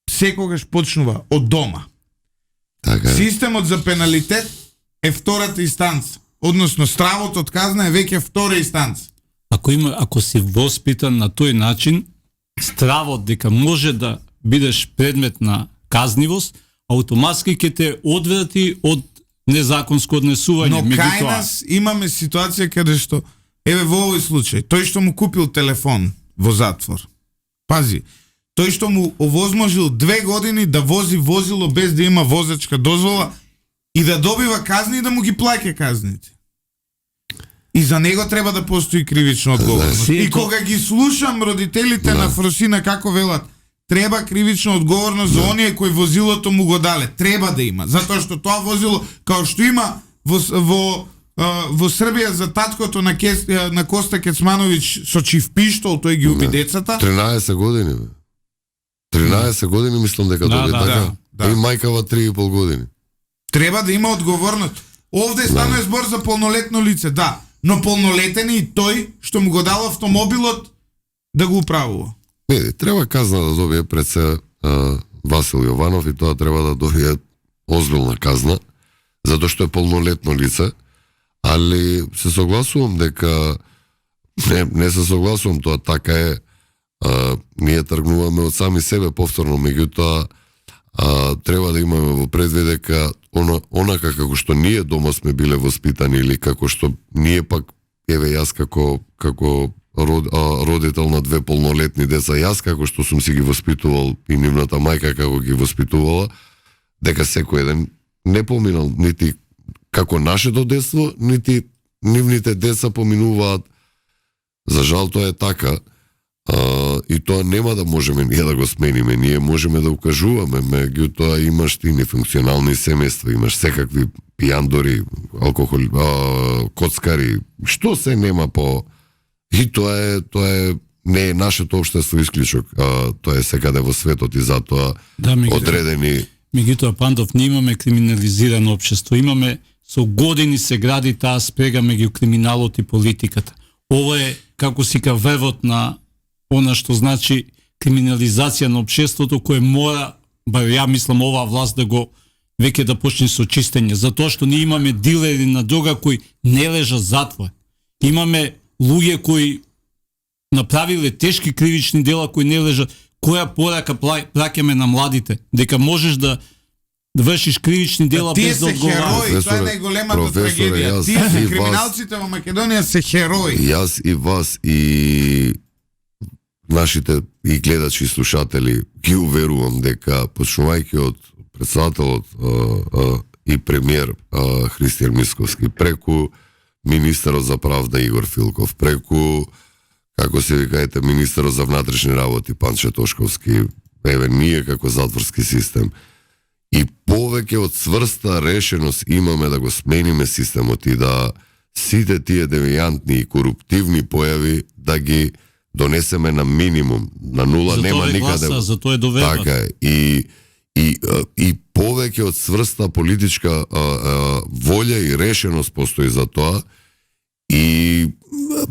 [SPEAKER 1] секогаш почнува од дома.
[SPEAKER 3] Така.
[SPEAKER 1] Системот за пеналитет е втората инстанца. Односно стравот од казна е веќе втора инстанца.
[SPEAKER 2] Ако си воспитан на тој начин, стравот дека може да бидеш предмет на казнивост, автоматски ќе те одврати од незаконско однесување.
[SPEAKER 1] Но кај нас имаме ситуација каде што, еве во овој случај, тој што му купил телефон во затвор, пази, тој што му овозможил 2 години да вози возило без да има возачка дозвола и да добива казни и да му ги плаќа казните. И за него треба да постои кривична одговорност. И кога ги слушам родителите на Фросина како велат, треба кривична одговорност за оние кои возилото му го дале. Треба да има. Затоа што тоа возило, као што има во Србија за таткото на Коста Кецмановиќ со чив пиштол, тој ги уби децата.
[SPEAKER 3] 13 години, бе. 13 години мислам дека доби така. Да. И мајкава 3,5 години.
[SPEAKER 1] Треба да има одговорност. Овде станува збор за полнолетно лице, да. Но полнолетен и тој што му го дал автомобилот да го управува.
[SPEAKER 3] Не, треба казна да добие пред се Васил Јованов и тоа треба да добие озбилна казна, затоа што е полнолетно лице, али се согласувам дека не се согласувам, тоа така е, ние тргнуваме од сами себе повторно, меѓутоа треба да имаме во предвид дека онака како што ние дома сме биле воспитани или како што ние пак, еве јас како родител на 2 полнолетни деца, јас како што сум си ги воспитувал и нивната мајка како ги воспитувала, дека секој еден не поминал нити како нашето детство, нити нивните деца поминуваат. За жал тоа е така. И тоа нема да можеме ние да го смениме. Ние можеме да укажуваме, меѓутоа имаш ти нефункционални семејства, имаш секакви пијандори, алкохол, коцкари, што се нема по... И тоа е не е нашето општество исклучок, тоа е секаде во светот и затоа одредени...
[SPEAKER 2] Меѓутоа, Пандов, не имаме криминализирано општество, имаме со години се гради таа спрега меѓу криминалот и политиката. Ова е, како си ка врвот на она што значи криминализација на општеството, кое мора, бар ја мислам, оваа власт да го веќе да почне со чистење, затоа што ние имаме дилери на дрога кои не лежат затвор. Имаме луѓе кои направиле тешки кривични дела кои не лежат. Која порака праќаме на младите? Дека можеш да вршиш кривични дела без да одговараш.
[SPEAKER 1] Тоа е најголемата трагедија. Тие криминалците во Македонија се херои.
[SPEAKER 3] Јас и вас и нашите и гледачи и слушатели ги уверувам дека почнувајќи од председателот и премиер Христијан Мицковски, преку министерот за правда Игор Филков, преку, како се викаете, министерот за внатрешни работи Панче Тошковски, еве ние како затворски систем, и повеќе од цврста решеност имаме да го смениме системот и да сите тие девијантни и коруптивни појави да ги донесеме на минимум, на нула, нема никаде.
[SPEAKER 2] За тоа е доверба.
[SPEAKER 3] Така е. И повеќе од цврста политичка волја и решеност постои за тоа и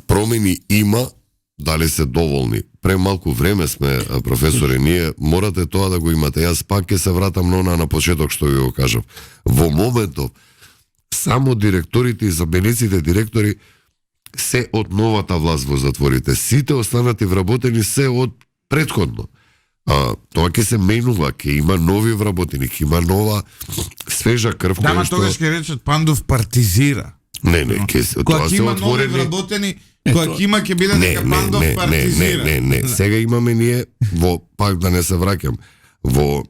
[SPEAKER 3] промени има, дали се доволни. Премалку време сме, професоре, ние морате тоа да го имате. Јас пак ќе се вратам на почеток што ви го кажав. Во моментов само директорите и замениците директори се од новата власт во затворите. Сите останати вработени се од претходно. Тоа ќе се менува, ќе има нови вработени, ќе има нова свежа крв.
[SPEAKER 1] Дама тогаш ќе речат Пандов партизира.
[SPEAKER 3] Не, тоа се
[SPEAKER 1] има нови
[SPEAKER 3] отворени.
[SPEAKER 1] Вработени, кога ќе има ќе биде дека Пандов партизира.
[SPEAKER 3] Не, сега имаме ние во, пак да не се враќам, во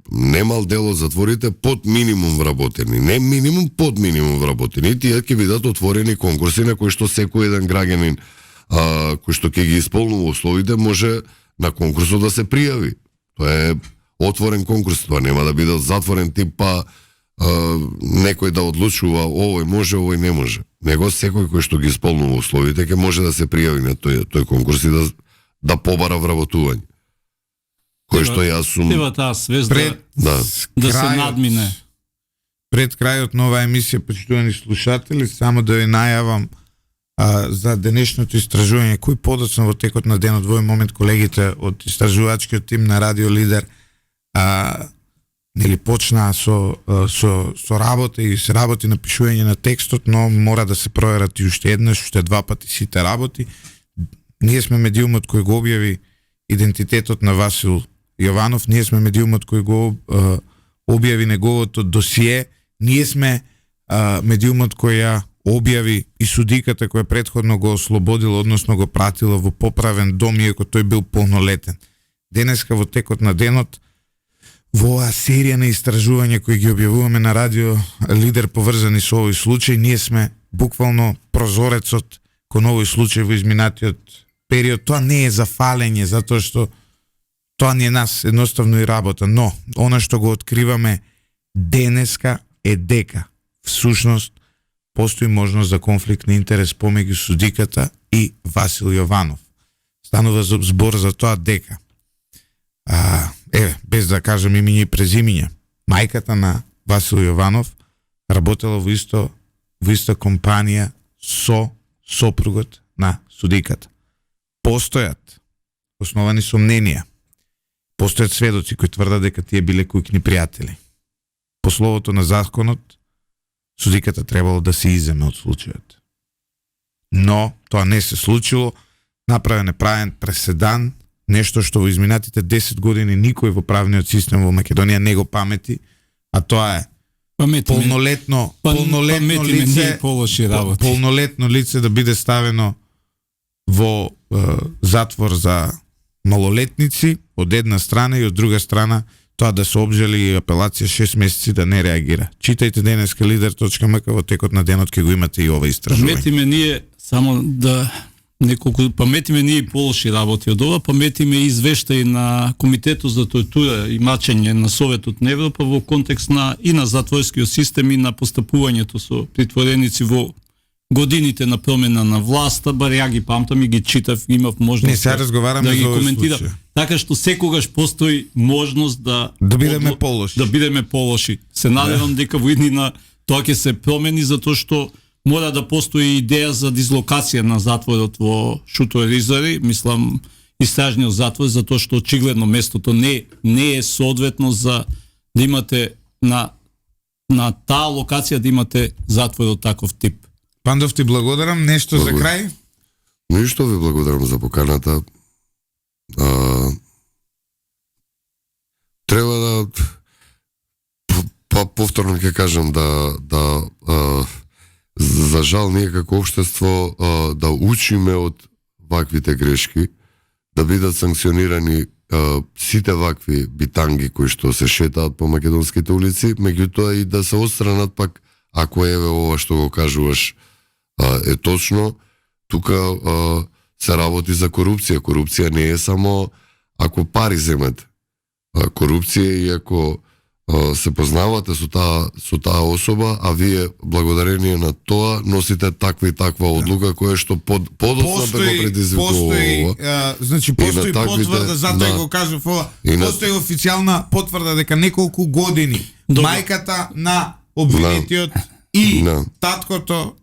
[SPEAKER 3] немал дел од затворите под минимум вработени. Не минимум, под минимум вработени. Тие ќе бидат отворени конкурси на кои што секој еден граѓанин кој што ќе ги исполнува условите може на конкурсот да се пријави. Тоа е отворен конкурс, тоа нема да биде затворен тип некој да одлучува овој може, овој не може. Него секој кој што ги исполнува условите ќе може да се пријави на тој конкурс и да побара вработување. Кој што јас сум...
[SPEAKER 2] Треба таа свест да се надмине.
[SPEAKER 1] Пред крајот на оваа емисија, почитувани слушатели, само да ви најавам за денешното истражување, кој подоцна во текот на денот, во овој момент колегите од истражувачкиот тим на Радио Лидер нели почнаа со работа и се работи на пишување на текстот, но мора да се проверат и уште еднаш, уште два пати сите работи. Ние сме медиумот кој го објави идентитетот на Васил Јованов, ние сме медиумот кој го објави неговото досие, ние сме медиумот кој ја објави и судиката која претходно го ослободила, односно го пратила во поправен дом, иако тој бил полнолетен. Денеска во текот на денот, во оваа серија на истражувања кои ги објавуваме на Радио Лидер поврзани со овој случај, ние сме буквално прозорецот кон овој случај во изминатиот период. Тоа не е за фалење, затоа што тоа не е нас едноставно и работа, но она што го откриваме денеска е дека всушност постои можност за конфликт на интерес помеѓу судиката и Васил Јованов. Станува збор за тоа дека без да кажам имиња и презимиња, мајката на Васил Јованов работела во иста компанија со сопругот на судиката. Постојат основани сомненија. Постојат сведоци кои тврдат дека тие биле куќни пријатели. По словото на законот, судиката требало да се иземе од случајот. Но тоа не се случило, направен е правен преседан, нешто што во изминатите 10 години никој во правниот систем во Македонија не го памети, а тоа е полнолетно лице да биде ставено во затвор за малолетници од една страна и од друга страна тоа да се обжали и апелација 6 месеци да не реагира. Читајте денеска lider.mk, во текот на денот ќе го имате и ова истражување.
[SPEAKER 2] Метиме ние само да неколку паметиме ние и полоши работи од ова, паметиме извештаи на Комитетот за тортура и мачење на Советот на Европа во контекст на и на затворскиот систем и на постапувањето со притвореници во годините на промена на власта, бар ја ги памтам и ги читав, имав можност
[SPEAKER 1] Не, сега разговараме
[SPEAKER 2] да ги
[SPEAKER 1] за овој
[SPEAKER 2] коментирам.
[SPEAKER 1] случај.
[SPEAKER 2] Така што секогаш постои можност да
[SPEAKER 1] бидеме полоши.
[SPEAKER 2] Да бидеме полоши. Се надевам дека во иднина тоа ќе се промени затоа што мора да постои идеја за дислокација на затворот во Шуто-Ризари, мислам истражниот затвор, затоа што очигледно местото не е соодветно за да имате на таа локација да имате затвор од таков тип.
[SPEAKER 1] Пандов, ти благодарам. Нешто за крај?
[SPEAKER 3] Ништо, ви благодарам за поканата. Треба да повторно ќе кажам да за жал ние како општество да учиме од ваквите грешки, да бидат санкционирани сите вакви битанги кои што се шетаат по македонските улици, меѓутоа и да се отстранат пак, ако еве ова што го кажуваш е точно, тука се работи за корупција. Корупција не е само ако пари земете. Корупција е и ако се познавате со таа особа, а вие благодарение на тоа носите таква и таква одлука која што подоцна го предизвикува.
[SPEAKER 1] Значи постои потврда, затоа го кажав ова. Постои официјална потврда дека неколку години мајката на обвинетиот и таткото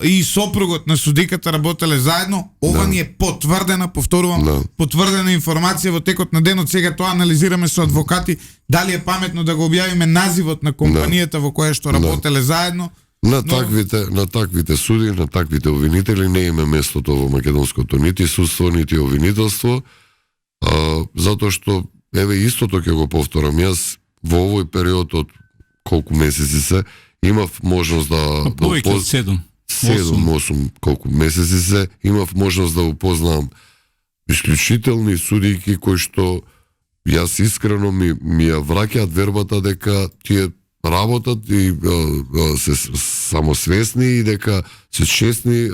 [SPEAKER 1] и сопругот на судиката работеле заедно. Ова ни е потврдена, повторувам, потврдена информација во текот на денот. Сега тоа анализираме со адвокати дали е паметно да го објавиме називот на компанијата во која што работеле заедно.
[SPEAKER 3] На таквите суди, на таквите обвинители не има местото во македонското нити судство, нити обвинителство, затоа што еве истото ќе го повторам. Јас во овој период од колку месеци се имав можност да
[SPEAKER 2] повеќе од
[SPEAKER 3] 7-8 колку месеци се имав можност да упознам исклучителни судики кои што јас искрено ми ја враќаат вербата дека тие работат и се самосвесни и дека се честни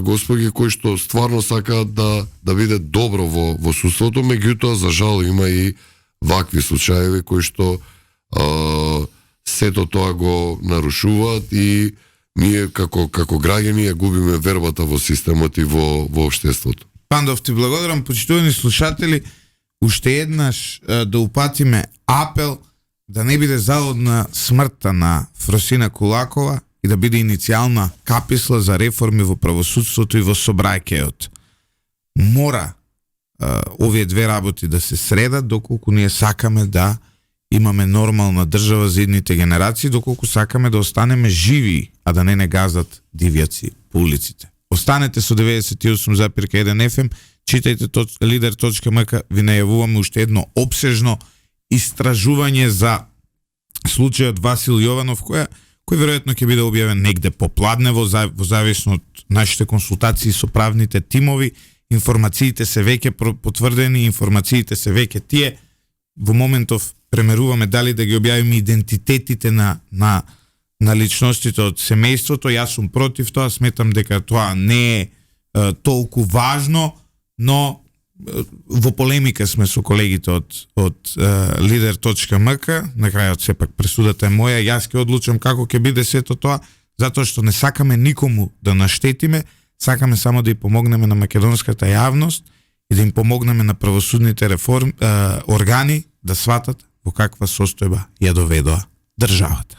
[SPEAKER 3] господи кои што стварно сакаат да биде добро во судството, меѓутоа за жал има и вакви случаеви кои што сето тоа го нарушуваат и ние како граѓани ја губиме вербата во системот и во општеството.
[SPEAKER 1] Пандов, ти благодарам, почитувани слушатели, уште еднаш да упатиме апел да не биде залудна смртта на Фросина Кулакова и да биде иницијална каписла за реформи во правосудството и во собрајкеот. Мора овие две работи да се средат доколку ние сакаме да имаме нормална држава за идните генерации, доколку сакаме да останеме живи, а да не газат дивјаци по улиците. Останете со 98,1 FM, читајте lider.mk, ви најавуваме уште едно обсежно истражување за случајот Васил Јованов, кој веројатно ќе биде објавен негде попладне во зависно од нашите консултации со правните тимови. Информациите се веќе потврдени, информациите се веќе тие. Во моментов премеруваме дали да ги објавиме идентитетите на личностите од семејството. Јас сум против тоа, сметам дека тоа не е толку важно, но во полемика сме со колегите од lider.mk. На крајот сепак пресудата е моја, јас ќе одлучам како ќе биде сето тоа, затоа што не сакаме никому да наштетиме, сакаме само да ја помогнеме на македонската јавност и да им помогнеме на правосудните органи да сватат во каква состојба ја доведоа државата.